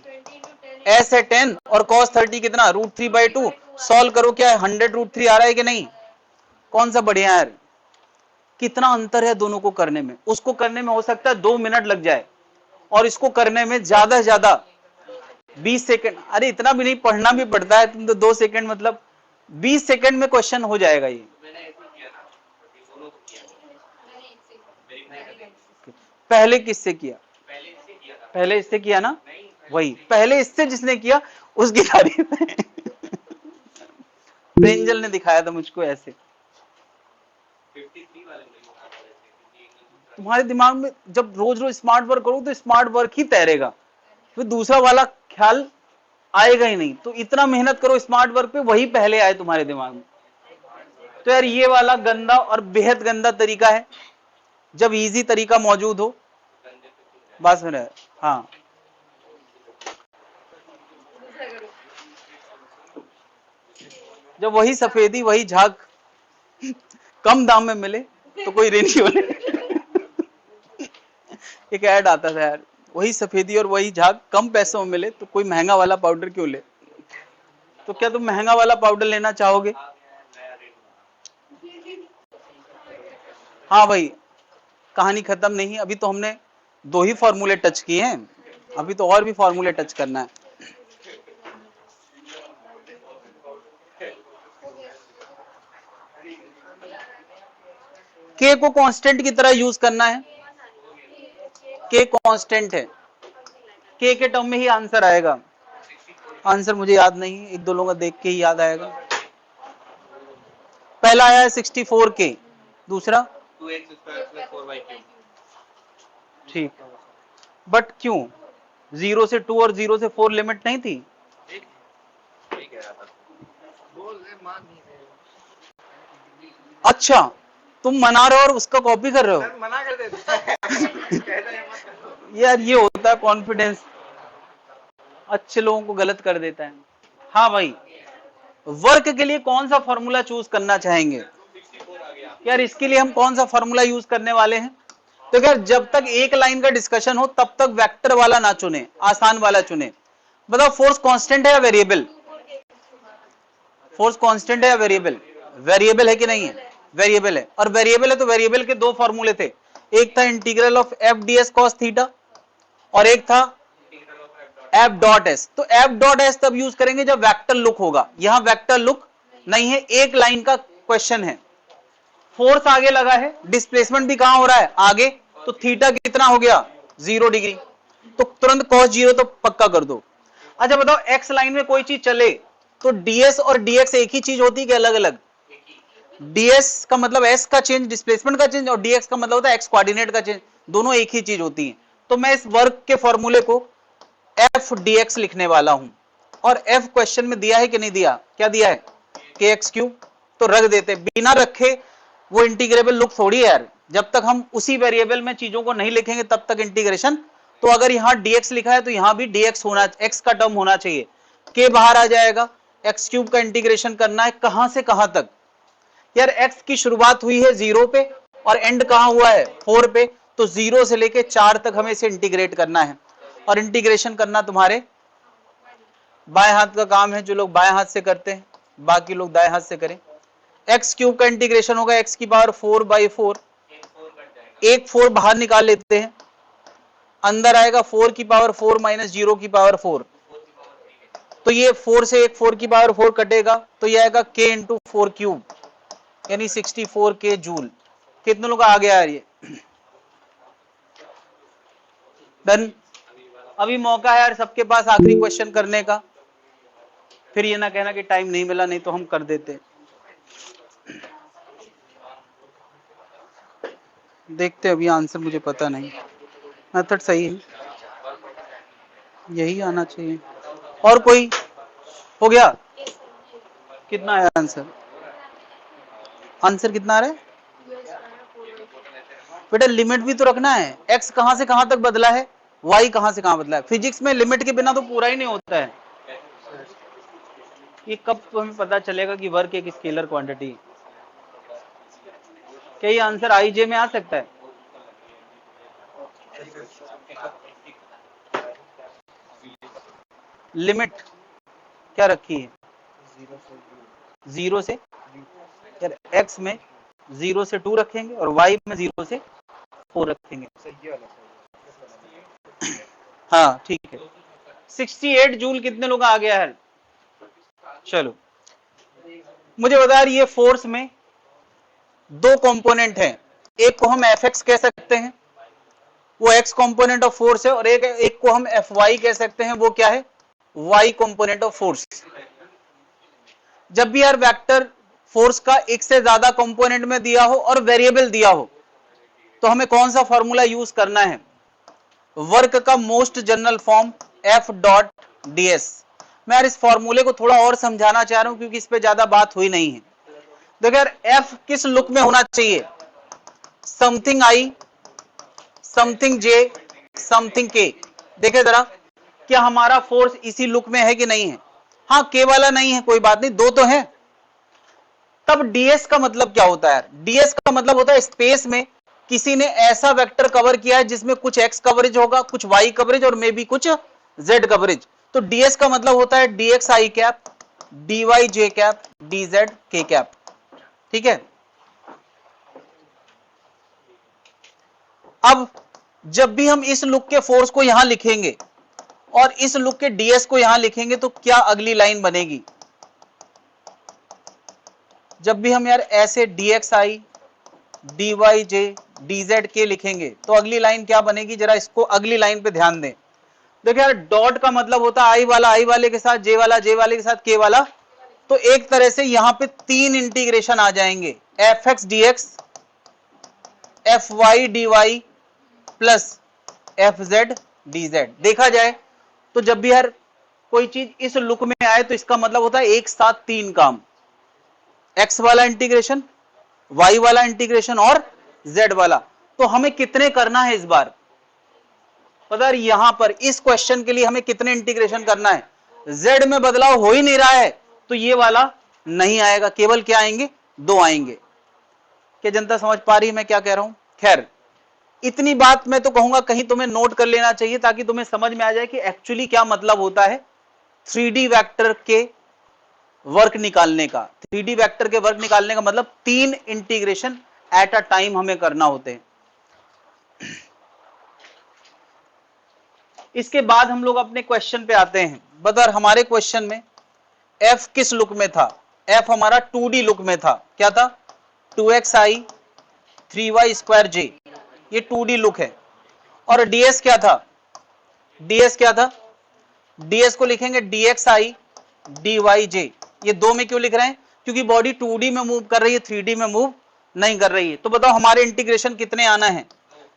एस है 10 और कॉस 30 कितना? √3/2। सॉल्व करो, क्या है? 100√3 आ रहा है कि नहीं? कौन सा बढ़िया है यार? कितना अंतर है दोनों को करने में। उसको करने में हो सकता है 2 मिनट लग जाए और इसको करने में ज्यादा से ज्यादा 20 सेकंड। अरे इतना भी नहीं, पढ़ना भी पड़ता है। तुम तो 2 सेकंड मतलब 20 सेकंड में क्वेश्चन हो जाएगा ये। पहले किससे किया? पहले इससे किया ना? वही पहले इससे जिसने किया उसकी तारीफ है। ब्रेंजल ने दिखाया था मुझको ऐसे। 53 वाले में बता रहे थे क्योंकि एक दूसरा तुम्हारे दिमाग में जब रोज रोज स्मार्ट वर्क करो तो स्मार्ट वर्क ही तैरेगा, फिर दूसरा वाला ख्याल आएगा ही नहीं। तो इतना मेहनत करो स्मार्ट वर्क पे, वही पहले आए तुम्हारे दिमाग में। तो यार ये वाला गंदा और बेहद गंदा तरीका है, जब इजी तरीका मौजूद हो। गंदे पे कुछ बस में रहे। हाँ, जब वही सफेदी वही झाग कम दाम में मिले तो कोई रेनी बोले। एक ऐड आता था यार, वही सफेदी और वही झाग कम पैसों में मिले तो कोई महंगा वाला पाउडर क्यों ले। तो क्या तुम महंगा वाला पाउडर लेना चाहोगे? हाँ भाई, कहानी खत्म नहीं, अभी तो हमने 2 ही फॉर्मूले टच किए हैं, अभी तो और भी फॉर्मूले टच करना है। के को कांस्टेंट की तरह यूज करना है। के कांस्टेंट है, के टर्म में ही आंसर आएगा। आंसर मुझे याद नहीं, एक दो लोगों का देख के ही याद आएगा। पहला आया है 64 के, दूसरा 2x² + 4y3। ठीक, बट क्यों 0 से 2 और 0 से 4 लिमिट नहीं थी? ठीक कह रहा था। अच्छा, तुम मना रहे हो और उसका कॉपी कर रहे हो। मना कर देता यार ये होता है कॉन्फिडेंस, अच्छे लोगों को गलत कर देता है। हाँ भाई, वर्क के लिए कौन सा फॉर्मूला चूज करना चाहेंगे? यार इसके लिए हम कौन सा फॉर्मूला यूज करने वाले हैं? तो यार जब तक एक लाइन का डिस्कशन हो तब तक वेक्टर वाला ना चुने, आसान वाला चुने। बताओ फोर्स कांस्टेंट है या वेरिएबल? फोर्स कांस्टेंट है या वेरिएबल? वेरिएबल है कि नहीं है? वेरिएबल है। और वेरिएबल है तो वेरिएबल के 2 फॉर्मूले थे, एक था integral of F D S cos theta और एक था एफ डॉट एस। तो एफ डॉट एस तब यूज करेंगे जब वेक्टर लुक होगा, यहां वेक्टर लुक नहीं है, एक लाइन का क्वेश्चन है। फोर्स आगे लगा है, डिस्प्लेसमेंट भी कहां हो रहा है? आगे, तो थीटा कितना हो गया? 0 डिग्री, तो तुरंत cos 0 तो पक्का कर दो। अच्छा बताओ, एक्स लाइन में कोई चीज चले तो ds और dx एक ही चीज होती है कि अलग अलग? ds का मतलब s का चेंज, डिस्प्लेसमेंट का चेंज, और dx का मतलब होता है x कोऑर्डिनेट का चेंज, दोनों एक ही चीज होती है। तो मैं इस वर्क के फॉर्मूले को f dx लिखने वाला हूं, और f क्वेश्चन में दिया है कि नहीं दिया? क्या दिया है? kx3, तो रख देते। बिना रखे वो इंटीग्रेबल लुक थोड़ी है यार, जब तक हम उसी वेरिएबल में चीजों को नहीं लिखेंगे तब तक इंटीग्रेशन। तो अगर यहां dx लिखा है तो यहां भी dx होना, x का टर्म होना चाहिए, k बाहर आ जाएगा। x³ का इंटीग्रेशन करना है कहां से कहां तक? यार x की शुरुआत हुई है 0 पे और एंड कहां हुआ है? 4 पे, तो 0 से लेके 4 तक हमें इसे इंटीग्रेट करना है। और इंटीग्रेशन करना तुम्हारे बाएं हाथ का काम है, जो लोग बाएं हाथ से करते हैं, बाकी लोग दाएं हाथ से करें। x³ का इंटीग्रेशन होगा x की पावर 4/4, एक 4 बाहर निकाल लेते हैं, अंदर आएगा 4 की पावर 4 - 0 की पावर 4, तो ये 4 से एक 4 की पावर 4 कटेगा, तो ये आएगा k × 4³ यानी 64 k जूल। कितने लोग आ गया यार ये? डन। अभी मौका है यार सबके पास आखिरी क्वेश्चन करने का, फिर ये ना कहना कि टाइम नहीं मिला, नहीं तो हम कर देते। देखते अभी आंसर, मुझे पता नहीं, मेथड सही है, यही आना चाहिए। और कोई? हो गया? कितना आया आंसर? आंसर कितना आ रहा है बेटा? लिमिट भी तो रखना है, x कहां से कहां तक बदला है, y कहां से कहां बदला है। फिजिक्स में लिमिट के बिना तो पूरा ही नहीं होता है। ये कब तो हमें पता चलेगा कि वर्क एक स्केलर क्वांटिटी है? क्या ये आंसर IJ में आ सकता है? लिमिट क्या रखी है? 0 से यार x में 0 से 2 रखेंगे और y में 0 से 4 रखेंगे। हाँ ठीक है। 68 जूल कितने लोग आ गया है? चलो मुझे बता रही है, फोर्स में 2 कंपोनेंट हैं, एक को हम Fx कह सकते हैं वो x कंपोनेंट ऑफ फोर्स है, और एक को हम Fy कह सकते हैं, वो क्या है, y कंपोनेंट ऑफ फोर्स। जब भी यार वेक्टर फोर्स का एक से ज्यादा कंपोनेंट में दिया हो और वेरिएबल दिया हो, तो हमें कौन सा फॉर्मूला यूज करना है, वर्क का most general form F dot ds। मैं यार इस फॉर्मूले को थोड़ा और समझाना चाह रहा हूं क्योंकि इस पे ज्यादा बात हुई नहीं है। देखो यार F किस लुक में होना चाहिए, something I, something J, something K। देखे जरा, क्या हमारा फोर्स इसी लुक में है कि नहीं है? हाँ, K वाला नहीं है, कोई बात नहीं, दो तो है। तब ds का मतलब क्या होता है? ds का मतलब होता है स्पेस में किसी ने ऐसा वेक्टर कवर किया है जिसमें कुछ x कवरेज होगा, कुछ y कवरेज और मे बी कुछ z कवरेज। तो ds का मतलब होता है dx i cap, dy j cap, dz k cap. ठीक है। अब जब भी हम इस लुक के फोर्स को यहां लिखेंगे और इस लुक के ds को यहां लिखेंगे तो क्या अगली लाइन बनेगी? जब भी हम यार ऐसे dxi, dyj, dz लिखेंगे तो अगली लाइन क्या बनेगी? जरा इसको अगली लाइन पे ध्यान दें। देखिए यार, डॉट का मतलब होता है i वाला i वाले के साथ, j वाला j वाले के साथ, k वाला। तो एक तरह से यहां पे तीन इंटीग्रेशन आ जाएंगे, fx dx, fy dy plus fz dz। देखा जाए तो जब भी यार कोई चीज इस लुक में आए तो इसका मतलब होता है एक साथ तीन काम, x वाला इंटीग्रेशन, y वाला इंटीग्रेशन और z वाला। तो हमें कितने करना है इस बार? पता है यहां पर इस क्वेश्चन के लिए हमें कितने इंटीग्रेशन करना है? z में बदलाव हो ही नहीं रहा है तो ये वाला नहीं आएगा, केवल क्या आएंगे? दो आएंगे। क्या जनता समझ पा रही है मैं क्या कह रहा हूं? खैर, इतनी बात मैं तो कहूंगा कहीं तुम्हें नोट कर लेना चाहिए ताकि तुम्हें समझ में आ जाए कि एक्चुअली क्या मतलब होता है 3D वेक्टर के वर्क निकालने का। 3D वेक्टर के वर्क निकालने का मतलब तीन इंटीग्रेशन एट अ टाइम हमें करना होते हैं। इसके बाद हम लोग अपने क्वेश्चन पे आते हैं। बदर हमारे क्वेश्चन में f किस लुक में था? f हमारा 2D लुक में था। क्या था? 2xi 3y स्क्वायर j, ये 2D लुक है। और ds क्या था? ds क्या था? ds को लिखेंगे dxi dyj। ये दो में क्यों लिख रहे हैं? क्योंकि बॉडी 2D में मूव कर रही है, 3D में मूव नहीं कर रही है। तो बताओ हमारे इंटीग्रेशन कितने आना है?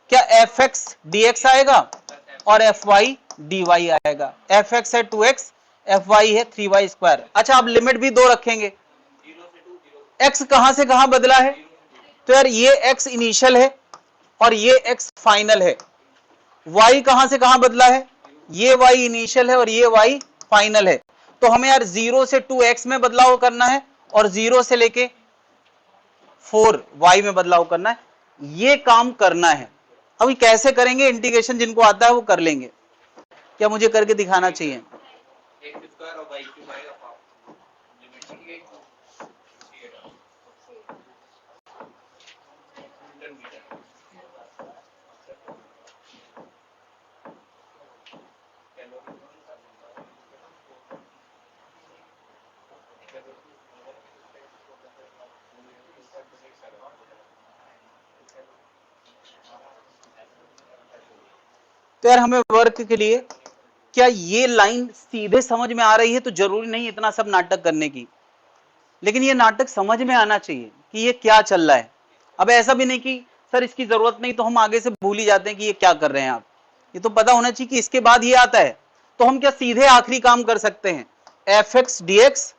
क्या fx dx आएगा और fy dy आएगा? fx है 2x, fy है 3y स्क्वायर। अच्छा, आप लिमिट भी दो रखेंगे। x कहां से कहां बदला है? तो यार ये x इनिशियल है और ये x फाइनल है। y कहां से कहां बदला है? ये y इनिशियल है और ये y फाइनल है। तो हमें यार 0 से 2x में बदलाव करना है और 0 से लेके 4y में बदलाव करना है। ये काम करना है। अभी कैसे करेंगे? इंटीग्रेशन जिनको आता है वो कर लेंगे। क्या मुझे करके दिखाना चाहिए? तो यार हमें वर्क के लिए क्या ये लाइन सीधे समझ में आ रही है? तो जरूरी नहीं इतना सब नाटक करने की, लेकिन ये नाटक समझ में आना चाहिए कि ये क्या चल रहा है। अब ऐसा भी नहीं कि सर इसकी जरूरत नहीं, तो हम आगे से भूल ही जाते हैं कि ये क्या कर रहे हैं आप। ये तो पता होना चाहिए कि इसके बाद ये आता है। तो हम क्या सीधे आखिरी काम कर सकते हैं? fx dx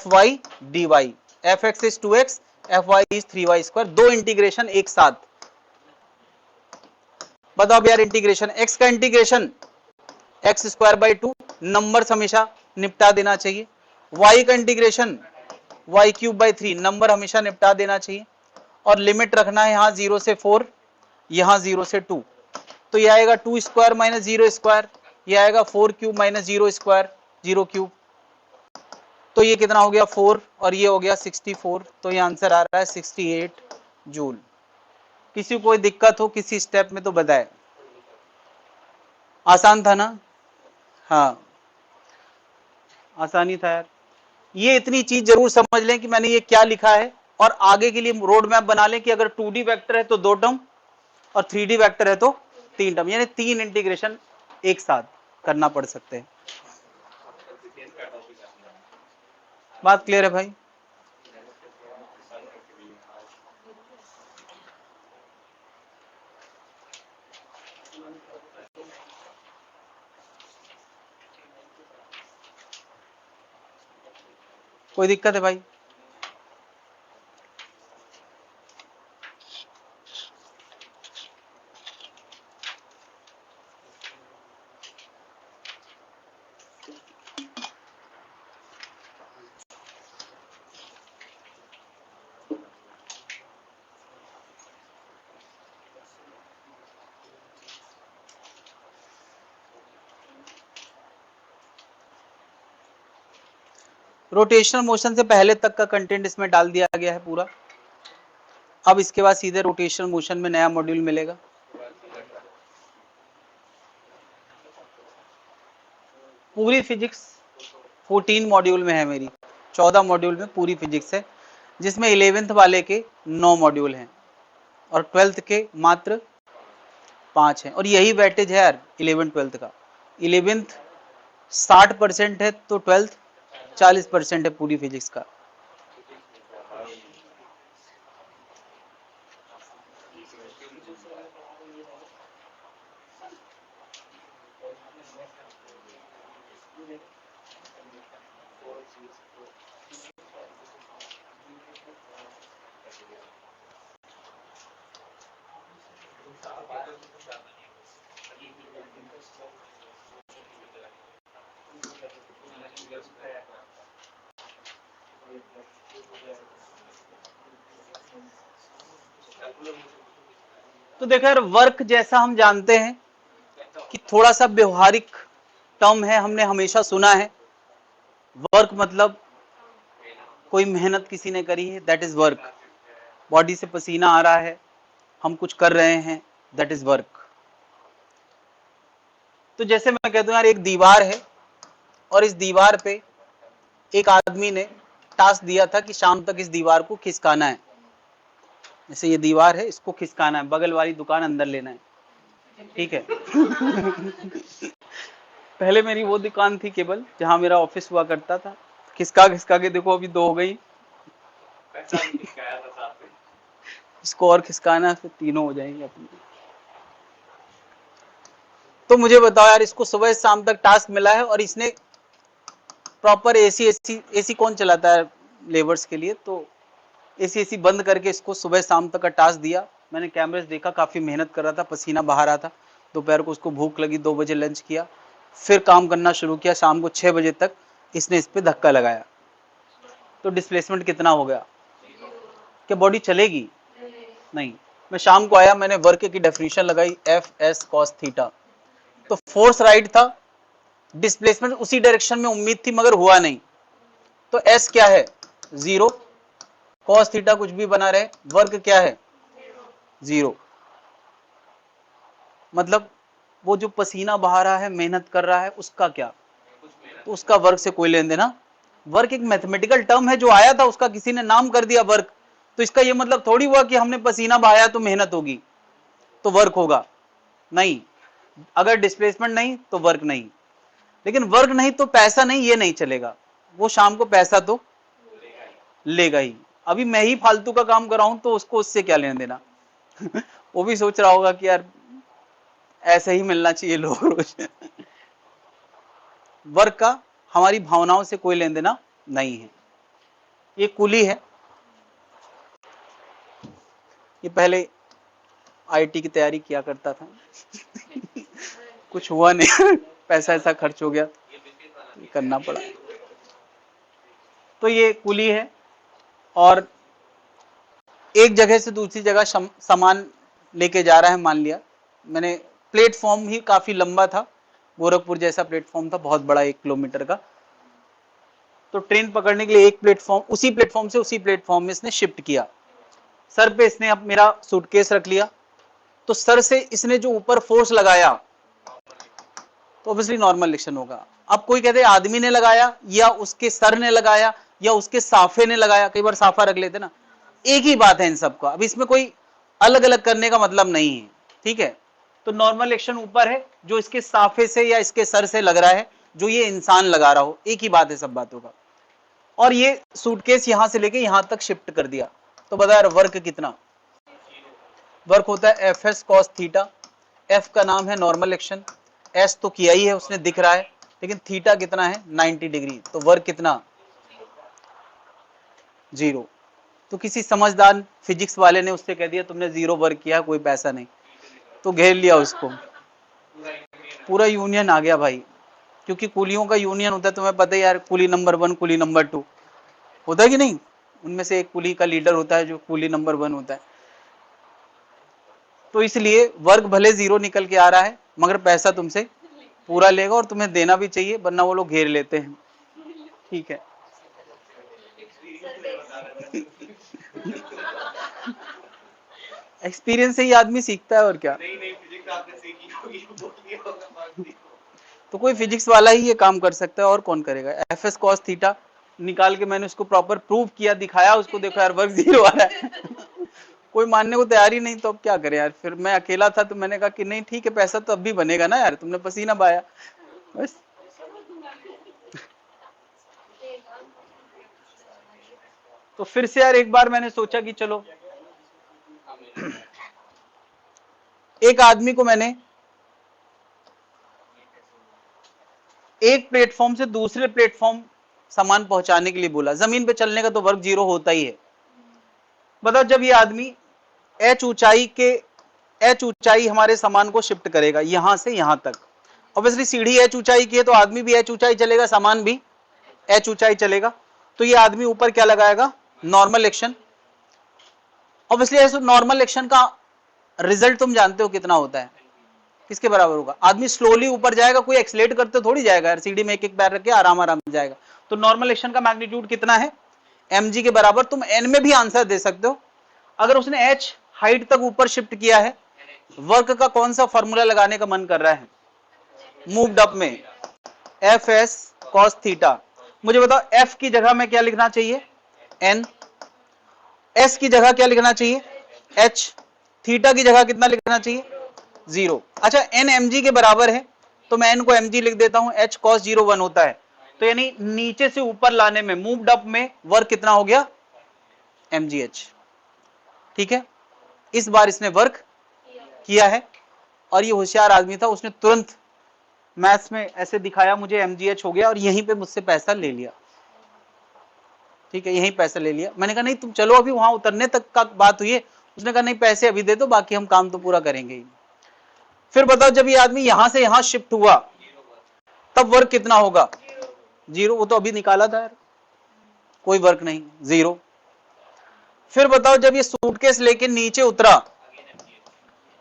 fy dy, fx is 2x, fy is 3y square. दो इंटीग्रेशन एक साथ। बताओ अब यार, इंटीग्रेशन x का integration x square by 2, number हमेशा निपटा देना चाहिए। y का integration y cube by 3, number हमेशा निपटा देना चाहिए। और लिमिट रखना है यहाँ 0 से 4, यहाँ 0 से 2। तो यह आएगा 2 स्क्वायर माइनस 0 स्क्वायर, यह आएगा 4 क्यूब माइनस 0 स्क्वायर, 0 क्यूब। तो ये कितना हो गया? 4, और ये हो गया 64। तो ये आंसर आ रहा है 68 जूल। किसी को कोई दिक्कत हो किसी स्टेप में तो बताए। आसान था ना? हाँ, आसानी था यार। ये इतनी चीज जरूर समझ लें कि मैंने ये क्या लिखा है, और आगे के लिए रोड मैप बना लें कि अगर 2D वेक्टर है तो 2 टर्म और 3D वेक्टर है तो 3 टर्म, यानी 3 इंटीग्रेशन एक साथ करना पड़ सकते हैं। बात क्लियर है भाई? कोई दिक्कत है भाई? रोटेशनल मोशन से पहले तक का कंटेंट इसमें डाल दिया गया है पूरा। अब इसके बाद सीधे रोटेशनल मोशन में नया मॉड्यूल मिलेगा। पूरी फिजिक्स 14 मॉड्यूल में है मेरी, 14 मॉड्यूल में पूरी फिजिक्स है, जिसमें 11th वाले के 9 मॉड्यूल हैं और 12th के मात्र 5 हैं। और यही वेटेज है यार 11th 12th का। 11th 60% है तो 12th 40% है पूरी फिजिक्स का। तो देखो यार, वर्क जैसा हम जानते हैं कि थोड़ा सा व्यवहारिक टर्म है, हमने हमेशा सुना है वर्क मतलब कोई मेहनत किसी ने करी है, दैट इज वर्क। बॉडी से पसीना आ रहा है, हम कुछ कर रहे हैं, दैट इज वर्क। तो जैसे मैं कहता हूं यार, एक दीवार है और इस दीवार पे एक आदमी ने टास्क दिया था कि शाम तक इस दीवार को खिसकाना है। जैसे ये दीवार है, इसको खिसकाना है, बगल वाली दुकान अंदर लेना है, ठीक है। पहले मेरी वो दुकान थी केबल, जहां मेरा ऑफिस हुआ करता था। खिसका खिसका के देखो अभी 2 हो गई, इसको और खिसकाना है, फिर 3 हो जाएंगे अपनी। तो मुझे बताओ यार, इसको सुबह शाम तक टास्क मिला है और इसने प्रॉपर एसी कौन चलाता है लेबर्स के लिए, तो एसी बंद करके इसको सुबह शाम तक का टास्क दिया। मैंने कैमरे से देखा, काफी मेहनत कर रहा था, पसीना बहा रहा था। दोपहर को उसको भूख लगी, 2 बजे लंच किया, फिर काम करना शुरू किया। शाम को 6 बजे तक इसने इस पे धक्का लगाया, तो डिस्प्लेसमेंट कितना हो गया? क्या बॉडी चलेगी? नहीं। मैं शाम को आया, मैंने वर्क की डेफिनेशन लगाई, F(s cos थीटा), तो फोर्स राइट था, डिस्प्लेसमेंट उसी डायरेक्शन में उम्मीद थी मगर हुआ नहीं। तो S क्या है? 0, cos थीटा कुछ भी बना रहे, वर्क क्या है? 0। मतलब वो जो पसीना बहा रहा है, मेहनत कर रहा है, उसका क्या? तो उसका वर्क से कोई लेन देना। वर्क एक मैथमेटिकल टर्म है जो आया था, उसका किसी ने नाम कर दिया वर्क। तो इसका ये मतलब थोड़ी हुआ कि हमने पसीना बहाया तो मेहनत होगी तो वर्क होगा, नहीं। अगर डिस्प्लेसमेंट नहीं तो वर्क नहीं। लेकिन वर्क नहीं तो पैसा नहीं, ये नहीं चलेगा। वो शाम को पैसा तो लेगा ही। अभी मैं ही फालतू का काम कराऊं तो उसको उससे क्या लेना देना। वो भी सोच रहा होगा कि यार ऐसे ही मिलना चाहिए लोग रोज। वर्क का हमारी भावनाओं से कोई लेन देना नहीं है। ये कुली है, ये पहले आईटी की तैयारी किया करता था। कुछ हुआ नहीं, पैसा ऐसा खर्च हो गया, करना पड़ा। तो ये कुली है और एक जगह से दूसरी जगह सामान लेके जा रहा है। मान लिया मैंने, प्लेटफॉर्म ही काफी लंबा था, गोरखपुर जैसा प्लेटफॉर्म था, बहुत बड़ा, 1 किलोमीटर का। तो ट्रेन पकड़ने के लिए एक प्लेटफॉर्म, उसी प्लेटफॉर्म से उसी प्लेटफॉर्म में इसने शिफ्ट किया। सर पे इसने अब मेरा सूटकेस रख लिया, तो सर से इसने जो ऊपर फोर्स लगाया तो ऑब्वियसली नॉर्मल रिएक्शन होगा। अब कोई कहते आदमी ने लगाया या उसके सर ने लगाया या उसके साफे ने लगाया, कई बार साफा रख लेते ना, एक ही बात है इन सबका। अब इसमें कोई अलग अलग करने का मतलब नहीं है, ठीक है। तो नॉर्मल एक्शन ऊपर है, जो इसके साफे से या इसके सर से लग रहा है, जो ये इंसान लगा रहा हो, एक ही बात है सब बातों का। और ये सूटकेस यहां से लेके यहां तक शिफ्ट कर दिया, तो बता यार वर्क कितना? वर्क होता है F S cos theta. F का नाम है नॉर्मल एक्शन, एस तो किया ही है उसने, दिख रहा है, लेकिन थीटा कितना है 90 डिग्री, तो वर्क कितना? 0। तो किसी समझदार फिजिक्स वाले ने उससे कह दिया तुमने 0 वर्क किया, कोई पैसा नहीं, तो घेर लिया उसको, पूरा यूनियन आ गया भाई, क्योंकि कुलियों का यूनियन होता है, तुम्हें पता है यार, कुली नंबर 1 कुली नंबर 2 होता है कि नहीं, उनमें से एक कुली का लीडर होता है जो कुली नंबर 1 होता है। तो इसलिए वर्क भले 0 निकल के आ रहा है, मगर पैसा तुमसे पूरा लेगा, और तुम्हें देना भी चाहिए, वरना वो लोग घेर लेते हैं। ठीक है, एक्सपीरियंस से ही आदमी सीखता है, और क्या। तो कोई फिजिक्स वाला ही ये काम कर सकता है, और कौन करेगा। एफ एस कॉस थीटा निकाल के मैंने उसको प्रॉपर प्रूव किया, दिखाया उसको, देखो यार वर्क 0 आ रहा है। कोई मानने को तैयार ही नहीं, तो अब क्या करें यार। फिर मैं अकेला था, तो मैंने कहा कि नहीं ठीक है, पैसा तो अब भी बनेगा ना यार, तुमने पसीना बहाया बस। तो फिर से यार एक बार मैंने सोचा कि चलो, एक आदमी को मैंने एक प्लेटफॉर्म से दूसरे प्लेटफॉर्म सामान पहुंचाने के लिए बोला। जमीन पे चलने का तो वर्क 0 होता ही है। बताओ जब ये आदमी h ऊंचाई हमारे सामान को शिफ्ट करेगा यहां से यहां तक, ऑब्वियसली सीढ़ी h ऊंचाई की है, तो आदमी भी h ऊंचाई चलेगा, सामान भी h ऊंचाई चलेगा, तो ये आदमी ऊपर क्या लगाएगा? Normal action. ऑब्वियसली ऐसे नॉर्मल एक्शन का रिजल्ट तुम जानते हो कितना होता है, किसके बराबर होगा? आदमी स्लोली ऊपर जाएगा, कोई एक्सलेट करते थोड़ी जाएगा यार, सीढ़ी में एक एक पैर रख के आराम आराम जाएगा। तो नॉर्मल एक्शन का मैग्नीट्यूड कितना है? mg के बराबर। तुम n में भी आंसर दे सकते हो। अगर उसने h हाइट तक ऊपर शिफ्ट किया है, वर्क का कौन सा फॉर्मूला लगाने का मन कर रहा है? मूव्ड अप में एफ एस कॉस थीटा। मुझे बताओ f की जगह में क्या लिखना चाहिए? n। s की जगह क्या लिखना चाहिए? h। थीटा की जगह कितना लिखना चाहिए? 0। अच्छा n mg के बराबर है, तो मैं n को mg लिख देता हूं, h cos 0 1 होता है, तो यानी नीचे से ऊपर लाने में, मूव्ड अप में वर्क कितना हो गया? mgh। ठीक है, इस बार इसने वर्क किया है, और ये होशियार आदमी था, उसने तुरंत मैथ्स में ऐसे दिखाया, मुझे mgh हो गया, और यहीं पे मुझसे पैसा ले लिया। ठीक है, यहीं पैसा ले लिया। मैंने कहा नहीं तुम चलो, अभी वहां उतरने तक का बात हुई है। उसने कहा नहीं पैसे अभी दे दो, बाकी हम काम तो पूरा करेंगे ही। फिर बताओ जब ये आदमी यहां से यहां शिफ्ट हुआ, तब वर्क कितना होगा? 0। वो तो अभी निकाला था यार, कोई वर्क नहीं, 0। फिर बताओ जब ये सूटकेस लेके नीचे उतरा,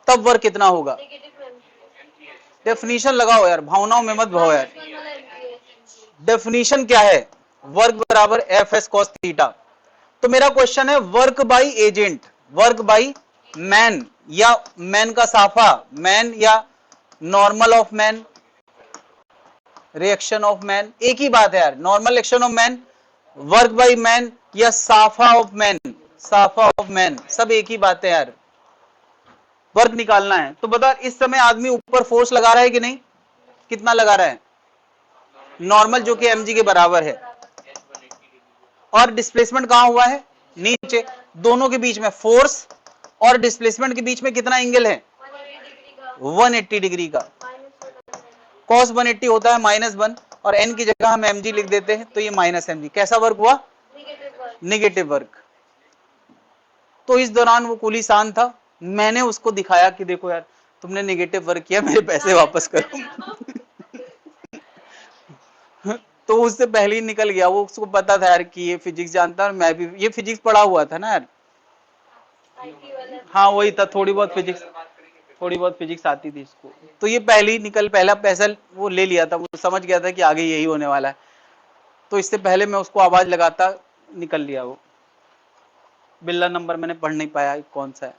तब वर्क कितना होगा? डेफिनेशन लगाओ यार, भावनाओं में मत भाओ यार। डेफिनेशन क्या है? वर्क बराबर एफ एस कॉस थीटा। तो मेरा क्वेश्चन है work by agent, work by man, या मैन का साफा, मैन या normal of man, reaction of man, एक ही बात है यार। Normal action of man, work by man, या साफा ऑफ मैन, साफा ऑफ मैन, सब एक ही बात है यार। वर्क निकालना है। तो बता इस समय आदमी ऊपर फोर्स लगा रहा है कि नहीं? कितना लगा रहा है? नॉर्मल, जो कि mg के बराबर है। और डिस्प्लेसमेंट कहां हुआ है? नीचे। दोनों के बीच में, फोर्स और डिस्प्लेसमेंट के बीच में कितना एंगल है? 180 डिग्री का। cos 180 होता है -1, और n की जगह हम mg लिख देते हैं, तो ये -mg। कैसा वर्क हुआ? Negative work. तो इस दौरान वो कुली शांत था, मैंने उसको दिखाया कि देखो यार तुमने नेगेटिव वर्क किया, मेरे पैसे वापस करो। तो उससे पहले ही निकल गया वो, उसको पता था यार कि ये फिजिक्स जानता है, और मैं भी ये फिजिक्स पढ़ा हुआ था ना यार। हाँ वही था, थोड़ी बहुत फिजिक्स आती थी इसको। तो ये पहले ही पहला पैसा वो ले लिया था, वो समझ गया था कि आगे यही होने वाला है। तो इससे पहले मैं उसको आवाज लगाता निकल लिया वो। बिल्ला नंबर मैंने पढ़ नहीं पाया कौन सा है।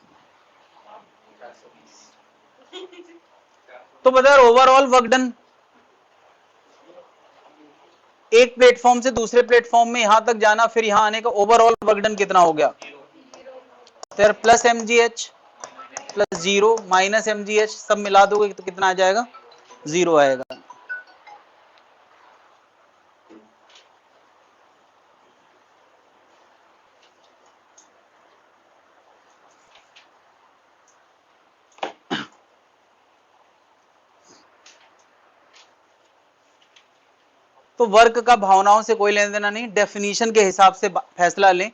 तो बता ओवरऑल वर्क डन, एक प्लेटफॉर्म से दूसरे प्लेटफॉर्म में यहां तक जाना, फिर यहां आने का ओवरऑल वर्क डन कितना हो गया? फिर plus mgh, plus 0 minus mgh सब मिला दोगे तो कितना आ जाएगा, 0 आएगा। तो वर्क का भावनाओं से कोई लेना देना नहीं, डेफिनेशन के हिसाब से फैसला लें,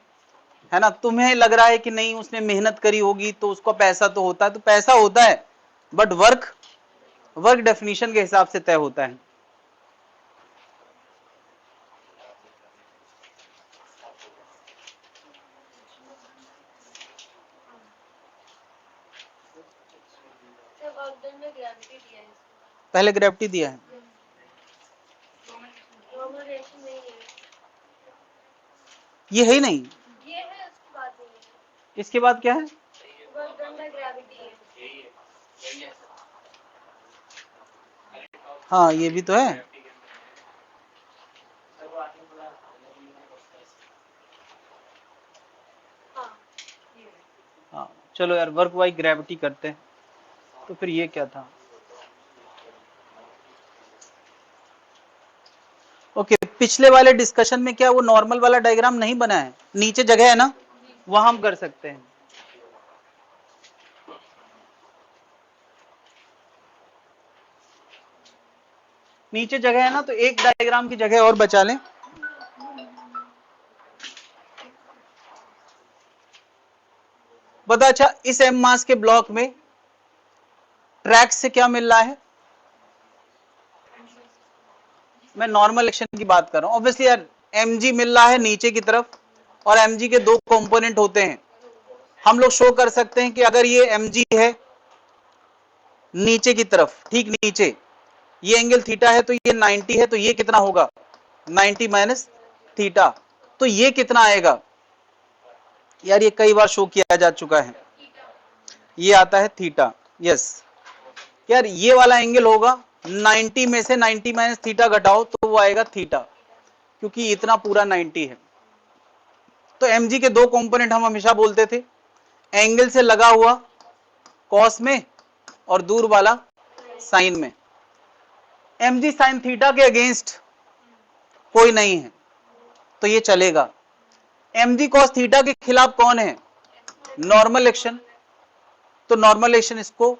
है ना। तुम्हें लग रहा है कि नहीं उसने मेहनत करी होगी तो उसको पैसा तो होता है, तो पैसा होता है, बट वर्क डेफिनेशन के हिसाब से तय होता है। पहले ग्रेविटी दिया है, ये है ही नहीं, ये है, उसके बाद नहीं है। इसके बाद क्या है, वर्क डन बाय ग्रेविटी है। हाँ ये भी तो है। हाँ, हाँ चलो यार, वर्क बाई ग्रेविटी करते हैं। तो फिर ये क्या था, ओके पिछले वाले डिस्कशन में क्या वो नॉर्मल वाला डायग्राम नहीं बना है, नीचे जगह है ना, वहां हम कर सकते हैं। नीचे जगह है ना, तो एक डायग्राम की जगह और बचा लें। बता, अच्छा इस एम मास के ब्लॉक में ट्रैक से क्या मिल रहा है, मैं नॉर्मल एक्शन की बात कर रहा हूं। ऑब्वियसली यार mg मिल रहा है नीचे की तरफ, और mg के दो कंपोनेंट होते हैं। हम लोग शो कर सकते हैं कि अगर ये mg है नीचे की तरफ, ठीक नीचे, ये एंगल थीटा है, तो ये 90 है, तो ये कितना होगा 90 माइनस थीटा, तो ये कितना आएगा यार, ये कई बार शो किया जा चुका है, ये आता है थीटा। यस यार, ये वाला एंगल होगा 90 में से 90 माइनस थीटा घटाओ तो वो आएगा थीटा, क्योंकि इतना पूरा 90 है। तो mg के दो कंपोनेंट हम हमेशा बोलते थे, एंगल से लगा हुआ कॉस में और दूर वाला साइन में। mg साइन थीटा के अगेंस्ट कोई नहीं है तो ये चलेगा। mg कॉस थीटा के खिलाफ कौन है, नॉर्मल एक्शन, तो नॉर्मल एक्शन इसको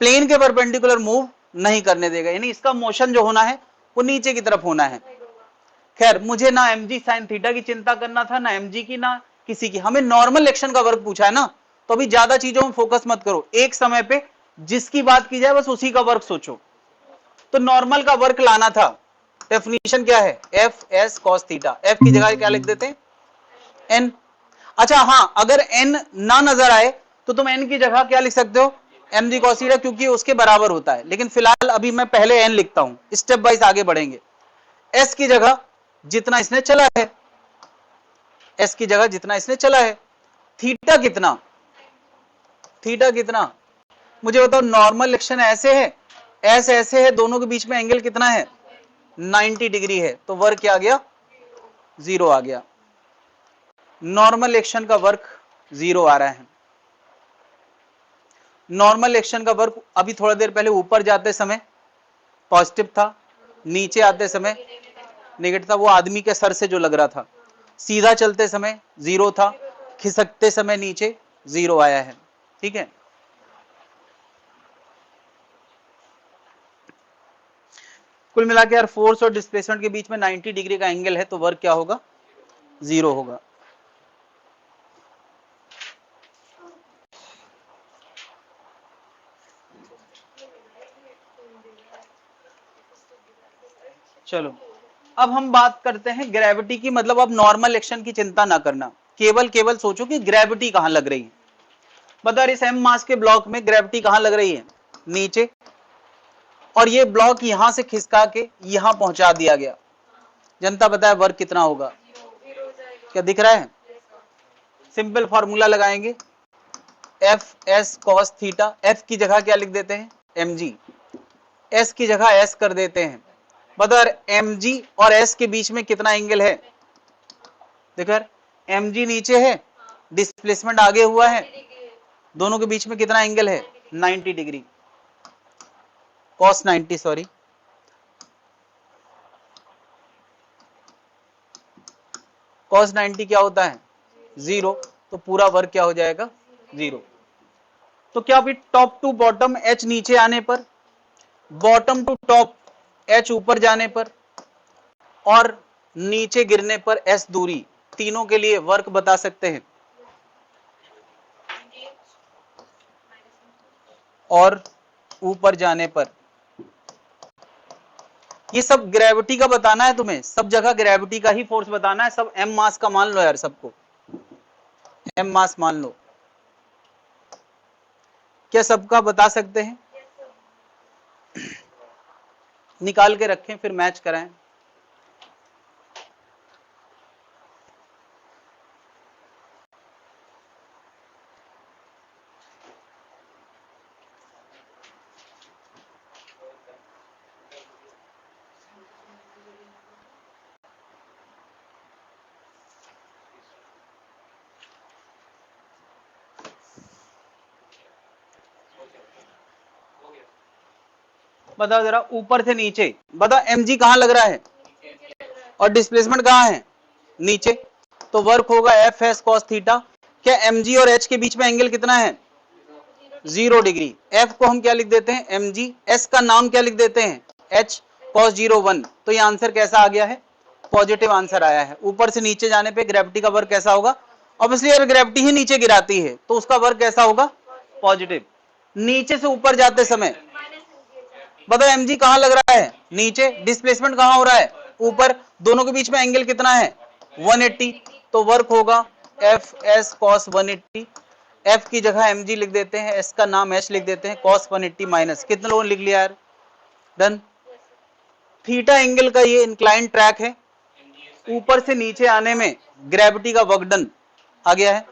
प्लेन के परपेंडिकुलर मूव नहीं करने देगा, यानी इसका मोशन जो होना है वो नीचे की तरफ होना है। खैर मुझे ना mg साइन थीटा की चिंता करना था, ना mg की, ना किसी की, हमें नॉर्मल एक्शन का वर्क पूछा है ना, तो अभी ज्यादा चीजों में फोकस मत करो, एक समय पे जिसकी बात की जाए बस उसी का वर्क सोचो। तो नॉर्मल का वर्क लाना था, डेफिनेशन क्या है, F S cos theta, F की जगह क्या लिख देते हैं एन। अच्छा हाँ, अगर एन ना नजर आए तो तुम एन की जगह क्या लिख सकते हो, mg cos थीटा, क्योंकि उसके बराबर होता है। लेकिन फिलहाल अभी मैं पहले एन लिखता हूं, स्टेप वाइज आगे बढ़ेंगे। एस की जगह जितना इसने चला है, एस की जगह जितना इसने चला है, थीटा कितना, थीटा कितना मुझे बताओ, नॉर्मल एक्शन ऐसे है, एस ऐसे है, दोनों के बीच में एंगल कितना है 90 डिग्री है, तो वर्क क्या आ गया 0 आ गया। नॉर्मल एक्शन का वर्क 0 आ रहा है। नॉर्मल एक्शन का वर्क अभी थोड़ा देर पहले ऊपर जाते समय पॉजिटिव था, नीचे आते समय नेगेटिव था, वो आदमी के सर से जो लग रहा था। सीधा चलते समय 0 था, खिसकते समय नीचे 0 आया है, ठीक है। कुल मिला के यार फोर्स और डिस्प्लेसमेंट के बीच में 90 डिग्री का एंगल है, तो वर्क क्या होगा 0 होगा। चलो अब हम बात करते हैं ग्रेविटी की, मतलब अब नॉर्मल एक्शन की चिंता ना करना, केवल सोचो कि ग्रेविटी कहां लग रही है। बता, इस एम मास के ब्लॉक में ग्रेविटी कहां लग रही है, नीचे, और ये ब्लॉक यहां से खिसका के यहां पहुंचा दिया गया। जनता बताए वर्क कितना होगा, क्या दिख रहा है, सिंपल फॉर्मूला लगाएंगे, F S cos theta, F की जगह क्या लिख देते हैं mg, एस की जगह एस कर देते हैं। बदर mg और s के बीच में कितना एंगल है, देखो mg नीचे है, डिस्प्लेसमेंट आगे हुआ है, दोनों के बीच में कितना एंगल है? 90 डिग्री, cos 90, सॉरी, cos 90 क्या होता है? 0, तो पूरा वर्क क्या हो जाएगा? 0। तो क्या अभी टॉप टू बॉटम h नीचे आने पर, बॉटम टू टॉप h ऊपर जाने पर और नीचे गिरने पर s दूरी, तीनों के लिए वर्क बता सकते हैं? और ऊपर जाने पर, ये सब ग्रेविटी का बताना है तुम्हें, सब जगह ग्रेविटी का ही फोर्स बताना है। सब m मास का मान लो यार, सबको m मास मान लो। क्या सबका बता सकते हैं? निकाल के रखें फिर मैच कराएं। बताओ जरा, ऊपर से नीचे बताओ, mg कहां लग रहा है और डिस्प्लेसमेंट कहां है? नीचे। तो वर्क होगा एफ एस कॉस थीटा। क्या mg और h के बीच में एंगल कितना है? 0 डिग्री। f को हम क्या लिख देते हैं? mg। s का नाम क्या लिख देते हैं? h cos 01। तो ये आंसर कैसा आ गया है? पॉजिटिव आंसर आया है। ऊपर से नीचे जाने पे ग्रेविटी का वर्क कैसा होगा? ऑब्वियसली यार ग्रेविटी ही नीचे गिराती है तो उसका वर्क कैसा होगा? पॉजिटिव। नीचे से ऊपर जाते समय बताओ mg कहां लग रहा है? नीचे। डिस्प्लेसमेंट कहां हो रहा है? ऊपर। दोनों के बीच में एंगल कितना है? 180। तो वर्क होगा एफ एस कॉस 180। f की जगह mg लिख देते हैं, s का नाम h लिख देते हैं, cos 180 माइनस, कितने लोगों ने लिख लिया यार? डन। थीटा एंगल का ये इंक्लाइन ट्रैक है। ऊपर से नीचे आने में ग्रेविटी का वर्क डन आ गया है।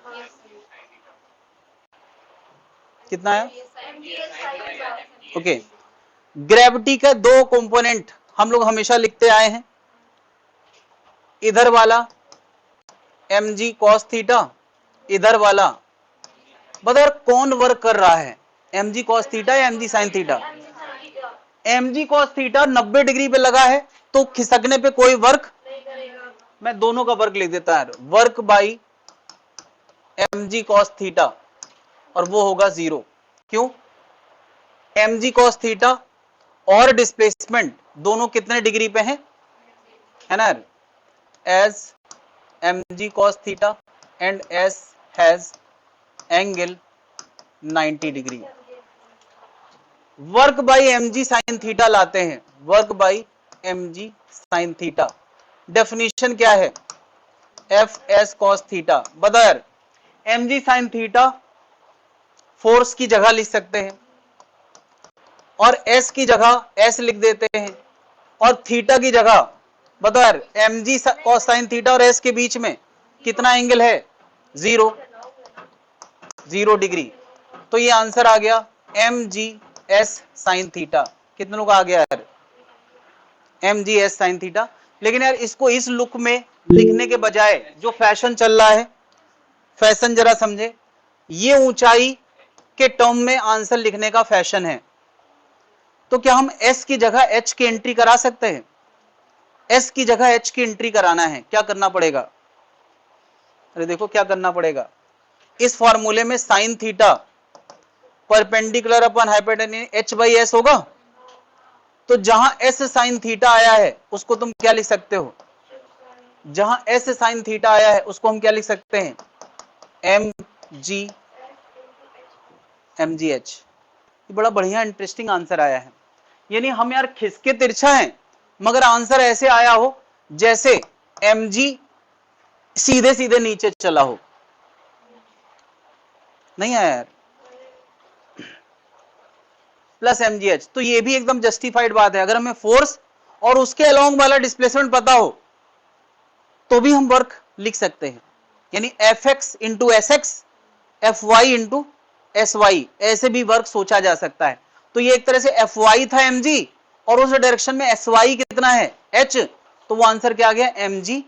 कितना है? ओके। ग्रेविटी का दो कंपोनेंट हम लोग हमेशा लिखते आए हैं, इधर वाला mg cos थीटा, इधर वाला बताओ कौन वर्क कर रहा है? mg cos थीटा या mg sin theta? mg cos theta 90 degree पे लगा है तो खिसकने पे कोई वर्क, मैं दोनों का वर्क लिख देता है, work by mg cos theta, और वो होगा 0। क्यों? mg cos थीटा और डिस्प्लेसमेंट दोनों कितने डिग्री पे हैं? है ना? As mg cos theta and s has angle 90 degree. Work by mg sin theta लाते हैं, work by mg sin theta. Definition क्या है? F S cos theta. बताओ यार, mg sin थीटा फोर्स की जगह लिख सकते हैं और s की जगह s लिख देते हैं, और थीटा की जगह बताओ यार mg cos sin थीटा और s के बीच में कितना एंगल है? 0 डिग्री। तो ये आंसर आ गया mg s sin थीटा। कितने लोग आ गया यार? mg s sin theta. लेकिन यार इसको इस लुक में लिखने के बजाय जो फैशन चल रहा है, फैशन जरा समझे, ये ऊंचाई के टर्म में आंसर लिखने का फैशन है। तो क्या हम s की जगह h की एंट्री करा सकते हैं? s की जगह h की एंट्री कराना है, क्या करना पड़ेगा? अरे देखो क्या करना पड़ेगा, इस फॉर्मूले में sine theta perpendicular upon hypotenuse h by s होगा। तो जहां s साइन थीटा आया है उसको तुम क्या लिख सकते हो? जहां s साइन थीटा आया है उसको हम क्या लिख सकते हैं? mg h। ये बड़ा बढ़िया इंटरेस्टिंग आंसर आया है। यानी हम यार खिसके तिरछा हैं मगर आंसर ऐसे आया हो जैसे mg सीधे सीधे नीचे चला हो। नहीं आया यार? प्लस mgh, तो ये भी एकदम जस्टिफाइड बात है। अगर हमें फोर्स और उसके अलोंग वाला डिस्प्लेसमेंट पता हो तो भी हम वर्क लिख सकते हैं। यानी fx into sx, fy into sy, ऐसे भी वर्क सोचा जा सकता है। तो ये एक तरह से fy था mg और उस डायरेक्शन में sy कितना है? h। तो वो आंसर क्या आ गया? mgh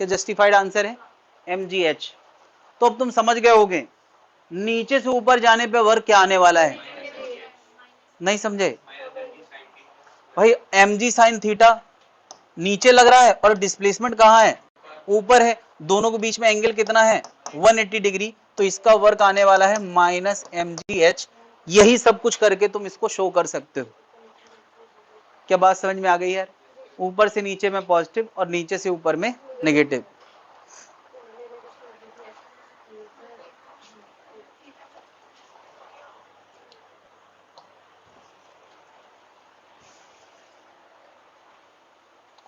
के जस्टिफाइड आंसर है mgh। तो अब तुम समझ गए होगे नीचे से ऊपर जाने पे वर्क क्या आने वाला है? नहीं समझे भाई? mg sin थीटा नीचे लग रहा है और डिस्प्लेसमेंट कहाँ है? ऊपर है। दोनों के बीच में एंगल कितना है? 180 डिग्री। तो इसका वर्क आने वाला है माइनस mgh। यही सब कुछ करके तुम इसको शो कर सकते हो। क्या बात समझ में आ गई यार? ऊपर से नीचे में पॉजिटिव और नीचे से ऊपर में नेगेटिव।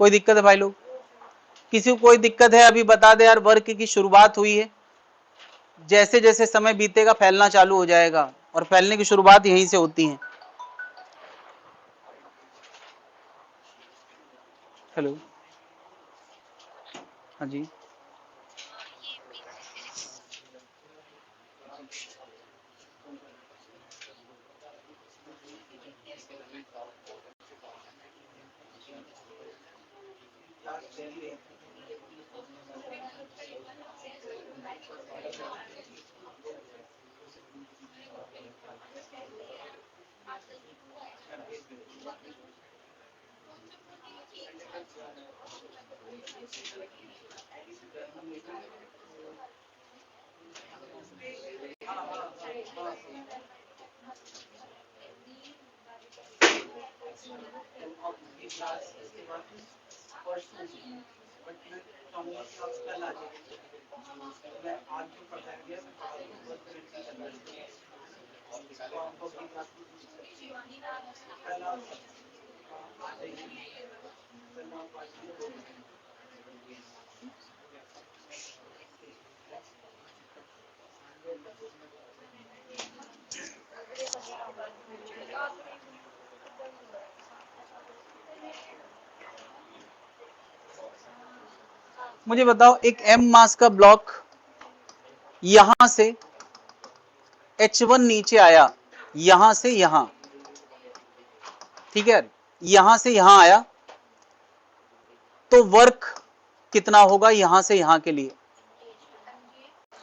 कोई दिक्कत है भाई लोग? किसी को कोई दिक्कत है अभी बता दे यार। वर्क की शुरुआत हुई है, जैसे जैसे समय बीतेगा फैलना चालू हो जाएगा और फैलने की शुरुआत यहीं से होती है। हेलो, हाँ जी। मुझे बताओ, एक m मास का ब्लॉक यहां से h1 नीचे आया, यहां से यहां, ठीक है, यहां से यहां आया, तो वर्क कितना होगा यहां से यहां के लिए?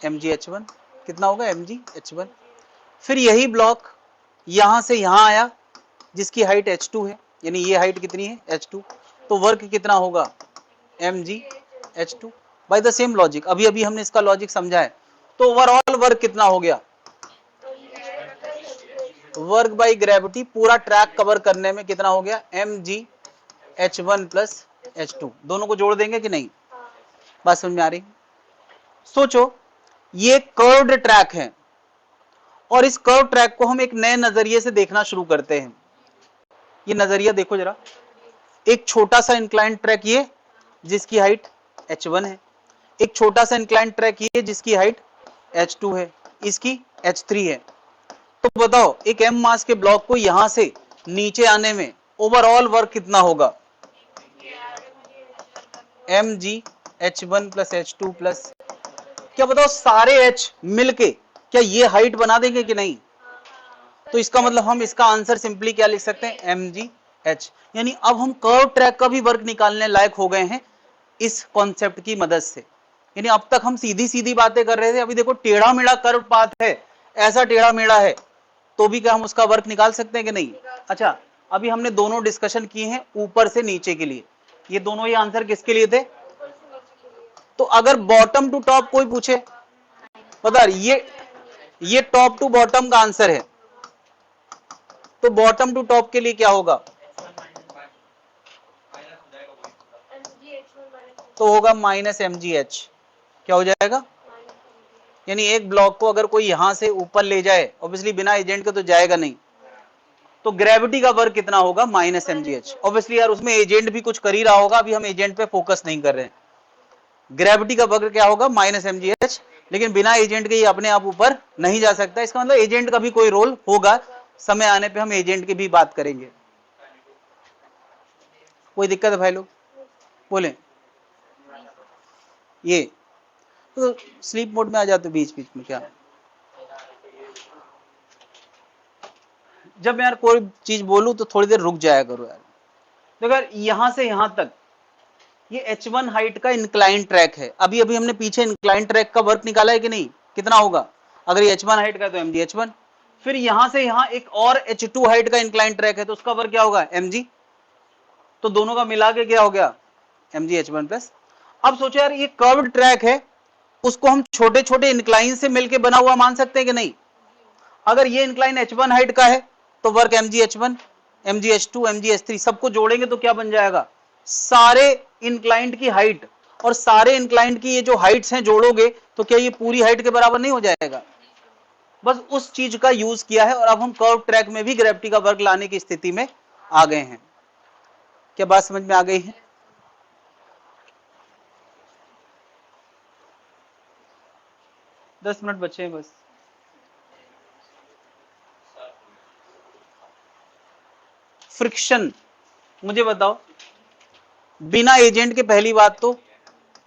mgh1 कितना होगा? mgh1। फिर यही ब्लॉक यहां से यहां आया जिसकी हाइट h2 है, यानी ये हाइट कितनी है? h2। तो वर्क कितना होगा? mgh2। By the same logic, अभी अभी हमने इसका लॉजिक समझा है। तो ओवरऑल वर्क कितना हो गया? वर्क बाय ग्रेविटी पूरा ट्रैक कवर करने में कितना हो गया? mgh1 plus h2। दोनों को जोड़ देंगे कि नहीं? बात समझ में आ रही? सोचो, ये कर्व्ड ट्रैक है और इस कर्व ट्रैक को हम एक नए नजरिए से देखना शुरू करते हैं। ये नजरिया देखो जरा। एक छोटा सा इंक्लाइंड ट्रैक ये जिसकी हाइट h1 है, एक छोटा सा इंक्लाइंड ट्रैक ये जिसकी हाइट h2 है, इसकी h3 है। तो बताओ, एक m मास के ब्लॉक को यहां से नीचे आने में ओवरऑल वर्क कितना होगा? mgh1 प्लस h2 प्लस, क्या बताओ, सारे h मिलके क्या ये हाइट बना देंगे कि नहीं? तो इसका मतलब हम इसका आंसर सिंपली क्या लिख सकते हैं? mgh। यानी अब हम कर्व ट्रैक का भी वर्क निकालने लायक हो गए हैं इस कॉन्सेप्ट की मदद से। यानी अब तक हम सीधी सीधी बातें कर रहे थे, अभी देखो टेढ़ा मेढ़ा कर्व पाथ है, ऐसा टेढ़ा मेढ़ा है, तो भी क्या हम उसका वर्क निकाल सकते हैं कि नहीं? अच्छा, अभी हमने दोनों डिस्कशन किए हैं ऊपर से नीचे के लिए। ये दोनों ही आंसर किसके लिए थे? तो अगर बॉटम टू टॉप कोई पूछे, पता ये टॉप टू बॉटम का आंसर है, तो बॉटम टू टॉप के लिए क्या होगा? तो होगा माइनस mgh। क्या हो जाएगा? यानी एक ब्लॉक को अगर कोई यहां से ऊपर ले जाए, ऑब्वियसली बिना एजेंट के तो जाएगा नहीं, तो ग्रेविटी का वर्क कितना होगा? Minus mgh। ऑब्वियसली यार उसमें एजेंट भी कुछ कर ही रहा होगा, अभी हम एजेंट पे फोकस नहीं कर रहे हैं। ग्रेविटी का वर्क क्या होगा? Minus mgh। लेकिन बिना एजेंट के ये अपने आप ऊपर नहीं जा सकता, इसका मतलब एजेंट का भी कोई रोल होगा। समय आने पे हम एजेंट की भी बात करेंगे। कोई दिक्कत है भाई लोग? बोले। ये तो स्लीप मोड में आ जाते बीच बीच में क्या? जब यार कोई चीज बोलूं तो थोड़ी देर रुक जाया करो यार। तो अगर यहां से यहां तक ये h1 हाइट का इंक्लाइन ट्रैक है, अभी अभी हमने पीछे इंक्लाइन ट्रैक का वर्क निकाला है कि नहीं? कितना होगा? अगर ये h1 हाइट का है तो mg h1, फिर यहां से यहां एक और h2 हाइट का इंक्लाइन ट्रैक है तो उसका वर्क क्या होगा mg, तो दोनों का मिला के क्या हो गया mg h1 प्लस। अब सोचो यार ये कर्व्ड ट्रैक है, उसको हम छोटे छोटे इंक्लाइन से मिलके बना हुआ मान सकते हैं कि नहीं? अगर ये इंक्लाइन h1 हाइट का है तो work mg h1, mg h2, mg h3 सबको जोड़ेंगे तो क्या बन जाएगा, सारे इंक्लाइंट की हाइट, और सारे इंक्लाइंट की ये जो हाइट्स हैं जोड़ोगे तो क्या ये पूरी हाइट के बराबर नहीं हो जाएगा? बस उस चीज का यूज किया है और अब हम कर्व ट्रैक में भी ग्रेविटी का वर्क लाने की स्थिति में आ गए हैं। क्या बात समझ में आ गई है? दस मिनट बचे हैं बस। फ्रिक्शन, मुझे बताओ, बिना एजेंट के पहली बात तो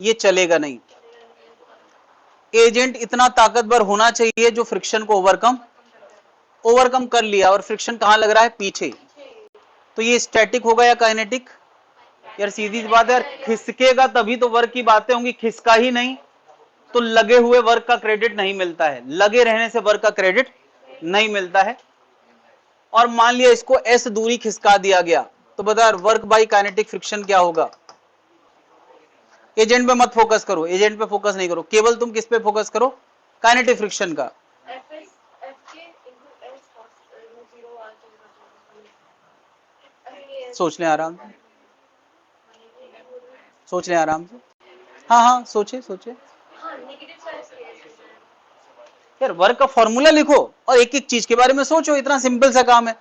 ये चलेगा नहीं। एजेंट इतना ताकतवर होना चाहिए जो फ्रिक्शन को ओवरकम कर लिया, और फ्रिक्शन कहां लग रहा है, पीछे। तो ये स्टैटिक होगा या काइनेटिक? यार सीधी सी बात है यार, खिसकेगा तभी तो वर्क की बातें होंगी, खिसका ही नहीं तो लगे हुए वर्क का क्रेडिट नहीं मिलता है, लगे रहने से वर्क का क्रेडिट नहीं मिलता है। और मान लिया इसको s दूरी खिसका दिया गया तो बता यार वर्क बाय काइनेटिक फ्रिक्शन क्या होगा? एजेंट पे मत फोकस करो, एजेंट पे फोकस नहीं करो, केवल तुम किस पे फोकस करो, काइनेटिक फ्रिक्शन का। सोच लें आराम से, सोच लें आराम से, हाँ सोचे यार, वर्क का फॉर्मूला लिखो और एक एक चीज के बारे में सोचो, इतना सिंपल सा काम है।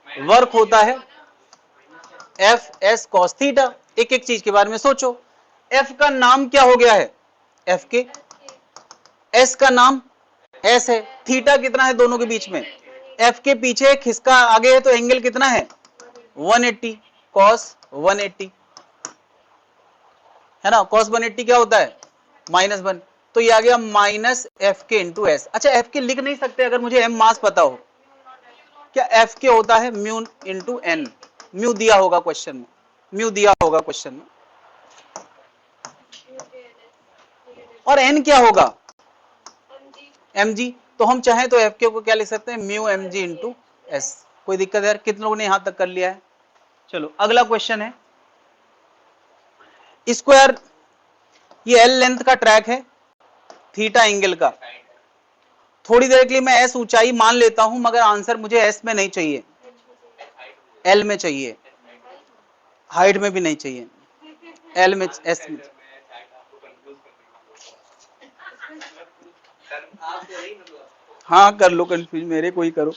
वर्क होता है एफ एस कॉस थीटा, एक एक चीज के बारे में सोचो। एफ का नाम क्या हो गया है, एफ के, एस का नाम एस है, थीटा कितना है दोनों के बीच में, एफ के पीछे खिसका आगे है तो एंगल कितना है 180, कॉस 180 है ना, कॉस 180 क्या होता है -1, तो ये आ गया माइनस एफ के इंटू एस। अच्छा एफ के लिख नहीं सकते अगर मुझे एम मास पता हो, क्या एफ के होता है म्यू इंटू एन, म्यू दिया होगा क्वेश्चन में, म्यू दिया होगा क्वेश्चन में, और एन क्या होगा mg, तो हम चाहें तो एफ के को क्या लिख सकते हैं म्यू mg इंटू एस। कोई दिक्कत है? कितने लोगों ने यहां तक कर लिया है? चलो अगला क्वेश्चन है, इसको यार ये एल लेंथ का ट्रैक है, थीटा एंगल का, थोड़ी देर के लिए मैं एस ऊंचाई मान लेता हूं, मगर आंसर मुझे एस में नहीं चाहिए, एल में चाहिए, हाइट में भी नहीं चाहिए, एल में, एस में। हाँ कर लो कंफ्यूज, मेरे को ही करो।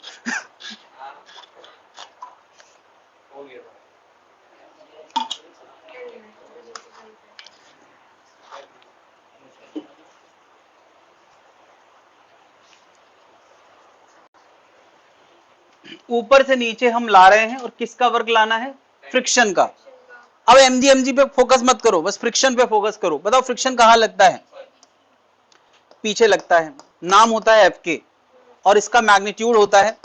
ऊपर से नीचे हम ला रहे हैं और किसका वर्क लाना है, फ्रिक्शन का। अब mg पे फोकस मत करो, बस फ्रिक्शन पे फोकस करो। बताओ फ्रिक्शन कहां लगता है, पीछे लगता है, नाम होता है एफ के और इसका मैग्नीट्यूड होता है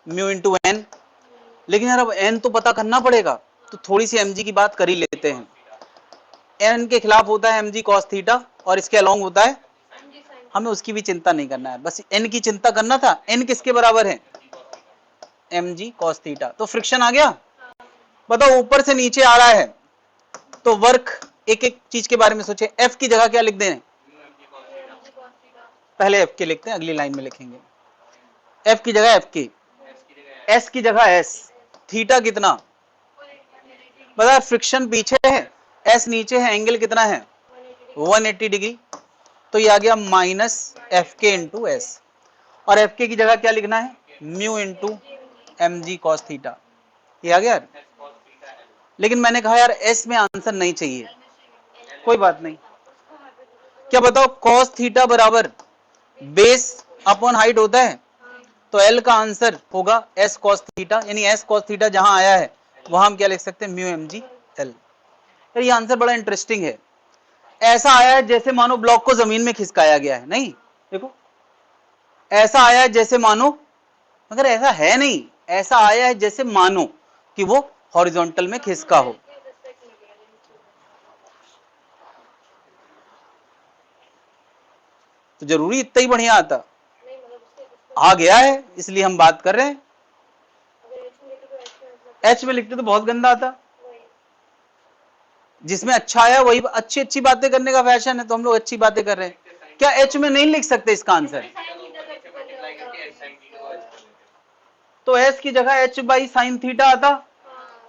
म्यू इंटू एन। लेकिन यार अब एन तो पता करना पड़ेगा, तो थोड़ी सी mg की बात कर ही लेते हैं। एन के खिलाफ होता है mg cos थीटा और इसके अलोंग होता है, हमें उसकी भी चिंता नहीं करना है, बस एन की चिंता करना था। एन किसके बराबर है, mg cos थीटा। तो फ्रिक्शन आ गया। बताओ ऊपर से नीचे आ रहा है तो वर्क, एक एक चीज के बारे में सोचे। एफ की जगह क्या लिख दें, पहले एफ के लिखते हैं, अगली लाइन में लिखेंगे। एफ की जगह एफ के, एस की जगह एस, थीटा कितना, बता फ्रिक्शन पीछे है, एस नीचे है, एंगल कितना है 180 डिग्री, तो ये आ गया माइनस एफ के इंटू एस। और एफ के की जगह क्या लिखना है, mu into mg cos theta, ये आ गया। लेकिन मैंने कहा यार एस में आंसर नहीं चाहिए, कोई बात नहीं। क्या बताओ cos थीटा बराबर बेस अपॉन हाइट होता है, तो एल का आंसर होगा s cos थीटा, यानी s cos थीटा जहां आया है वहां हम क्या लिख सकते हैं, म्यू mg एल। ये आंसर बड़ा इंटरेस्टिंग है। ऐसा आया है जैसे मानो ब्लॉक को जमीन में खिसकाया गया है, नहीं देखो ऐसा आया है जैसे मानो, मगर ऐसा है नहीं, ऐसा आया है जैसे मानो कि वो हॉरिजॉन्टल में खिसका हो। तो जरूरी इतना ही बढ़िया आता? नहीं मतलब उससे आ गया है इसलिए हम बात कर रहे हैं। अगर एच में लिखे तो एच में मतलब एच में लिखते तो बहुत गंदा आता। वही जिसमें अच्छा आया वही अच्छी अच्छी बातें करने का फैशन है, तो हम लोग अच्छी बातें कर रहे हैं। क्या एच में नहीं लिख सकते इसका आंसर? साइन थीटा का चक्कर में होगा। तो एस की जगह एच बाई साइन थीटा आता,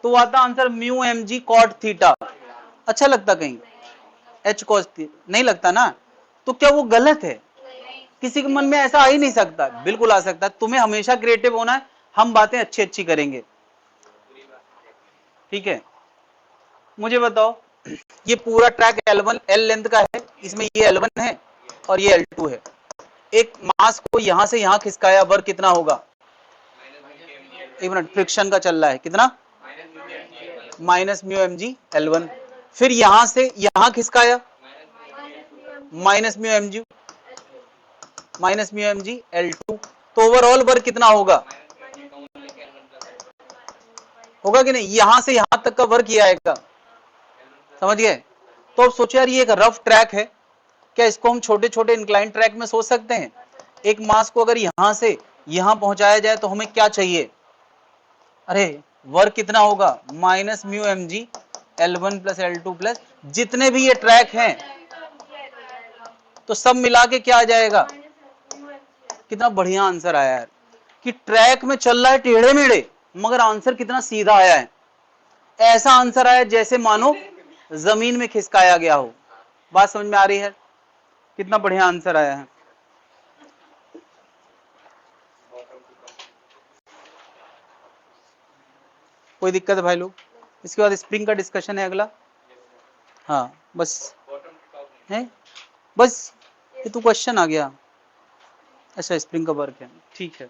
तो आता answer mu M g cot theta. अच्छा लगता कहीं? एच कॉस नहीं लगता ना? तो क्या वो गलत है? किसी के मन में ऐसा आ ही नहीं सकता। बिल्कुल आ सकता है। तुम्हें हमेशा क्रिएटिव होना है, हम बातें अच्छी अच्छी करेंगे, ठीक है? मुझे बताओ, ये पूरा ट्रैक L1 L लेंथ का है, इसमें ये L1 है और ये L2 है। एक मास को यहां से यहां खिसकाया, वर्क कितना होगा? एक मिनट, फ्रिक्शन का चल रहा है, कितना? Minus mu M G L1। फिर यहां से यहां खिसकाया, minus mu M G L2। तो ओवरऑल वर्क कितना होगा? होगा कि नहीं? यहां से यहां तक का वर्क किया आएगा, समझ गए? तो अब सोचो यार, ये एक रफ ट्रैक है, क्या इसको हम छोटे छोटे इंक्लाइन ट्रैक में सोच सकते हैं? एक मास को अगर यहां से यहां पहुंचाया जाए तो हमें क्या चाहिए? अरे वर्क कितना होगा? Minus mu M G L1 plus L2 plus जितने भी ये ट्रैक हैं, तो सब मिला के क्या आ जाएगा? कितना बढ़िया आंसर आया है कि ट्रैक में चल रहा है टेढ़े मेढ़े, मगर आंसर कितना सीधा आया है। ऐसा आंसर आया जैसे मानो जमीन में खिसकाया गया हो। बात समझ में आ रही है? कितना बढ़िया आंसर आया है। कोई दिक्कत है भाई लोग? इसके बाद स्प्रिंग का डिस्कशन है अगला। हाँ बस है, बस ये तो क्वेश्चन आ गया। अच्छा स्प्रिंग का वर्क है, ठीक है।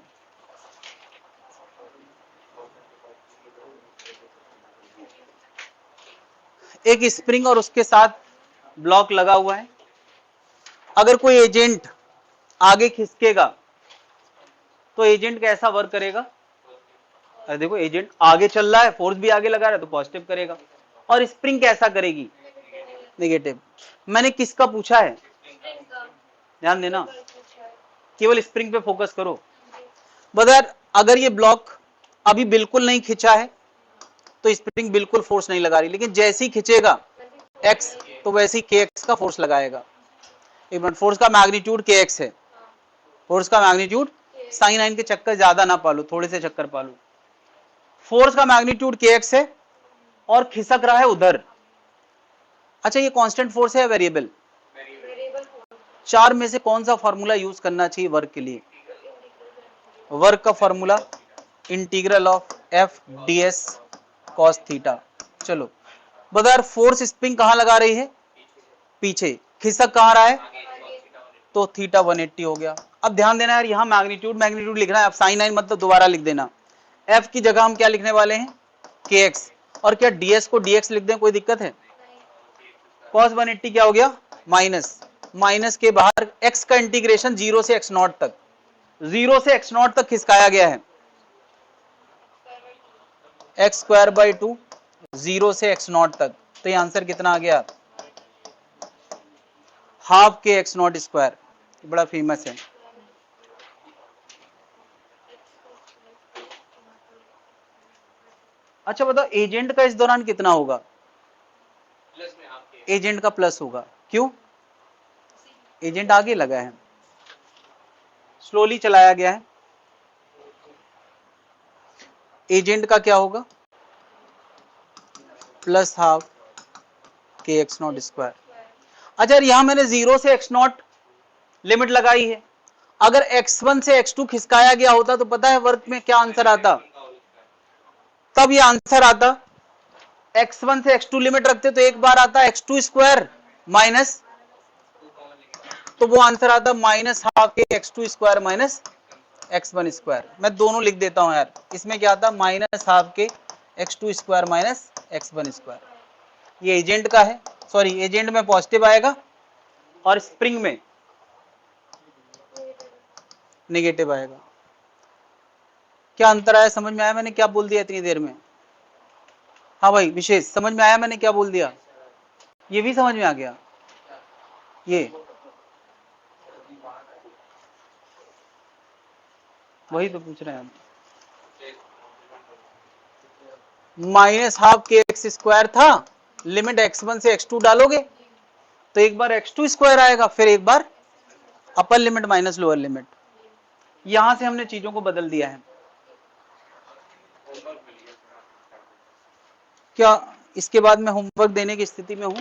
एक स्प्रिंग और उसके साथ ब्लॉक लगा हुआ है। अगर कोई एजेंट आगे खिसकेगा तो एजेंट कैसा वर्क करेगा? अरे देखो, एजेंट आगे चल रहा है, फोर्स भी आगे लगा रहा है, तो पॉजिटिव करेगा। और स्प्रिंग कैसा करेगी? नेगेटिव। मैंने किसका पूछा है? ध्यान देना, केवल स्प्रिंग पे फोकस करो। बगैर अगर ये ब्लॉक अभी बिल्कुल नहीं खिंचा है तो स्प्रिंग बिल्कुल फोर्स नहीं लगा रही, लेकिन जैसे ही खिंचेगा एक्स तो वैसे ही के एक्स का फोर्स लगाएगा। एक मिनट, फोर्स का मैग्नीट्यूड के एक्स है, फोर्स का मैग्नीट्यूड, साइन आइन के चक्कर ज्यादा ना पालो, थोड़े से चक्कर पालो। फोर्स का मैग्नीट्यूड के एक्स है और खिसक रहा है उधर। अच्छा, ये कांस्टेंट फोर्स है या वेरिएबल? चार में से कौन सा फॉर्मूला यूज करना चाहिए वर्क के लिए? वर्क का formula integral of F D S cos theta. चलो बगैर फोर्स स्प्रिंग कहां लगा रही है? पीछे। खिसक कहां रहा है? तो थीटा 180 हो गया। अब ध्यान देना यार, यहां मैग्नीट्यूड लिखना है, अब साइन आइन मतलब दोबारा लिख देना। एफ की जगह हम क्या लिखने वाले हैं? के एक्स। और क्या डीएस को डीएक्स लिख दें, कोई दिक्कत है? कॉस 180 क्या हो गया? माइनस, माइनस के बाहर एक्स का इंटीग्रेशन 0 से x नॉट तक, 0 से x नॉट तक खिसकाया गया है। एक्स स्क्वायर बाई 2, 0 से x नॉट तक, तो ये आंसर कितना आ गया? हाफ के एक्स नॉट स्क्वायर। बड़ा फेमस है। अच्छा बताओ, एजेंट का इस दौरान कितना होगा? एजेंट का प्लस होगा। क्यों? एजेंट आगे लगा है, स्लोली चलाया गया है। एजेंट का क्या होगा? प्लस हाफ के एक्स नॉट स्क्वायर। अच्छा यहां मैंने 0 से x नॉट लिमिट लगाई है, अगर x1 से x2 खिसकाया गया होता तो पता है वर्क में क्या आंसर आता? तब ये आंसर आता, x1 से x2 लिमिट रखते तो एक बार आता x2 स्क्वायर माइनस, तो वो आंसर आता माइनस हाफ के x2 square minus x1 square. मैं दोनों लिख देता हूं यार, इसमें क्या आता? माइनस हाफ के x2 square minus x1 square. ये एजेंट का है, सॉरी एजेंट में पॉजिटिव आएगा और स्प्रिंग में नेगेटिव आएगा। क्या अंतर आया? समझ में आया मैंने क्या बोल दिया इतनी देर में? हाँ भाई विशेष, समझ में आया मैंने क्या बोल दिया? ये भी समझ में आ गया? ये वही तो पूछ रहे हैं हम। -12 के एक्स स्क्वायर था, लिमिट x1 से x2 डालोगे तो एक बार x2 स्क्वायर आएगा, फिर एक बार upper limit minus lower limit. यहां से हमने चीजों को बदल दिया है। क्या इसके बाद मैं होमवर्क देने की स्थिति में हूं?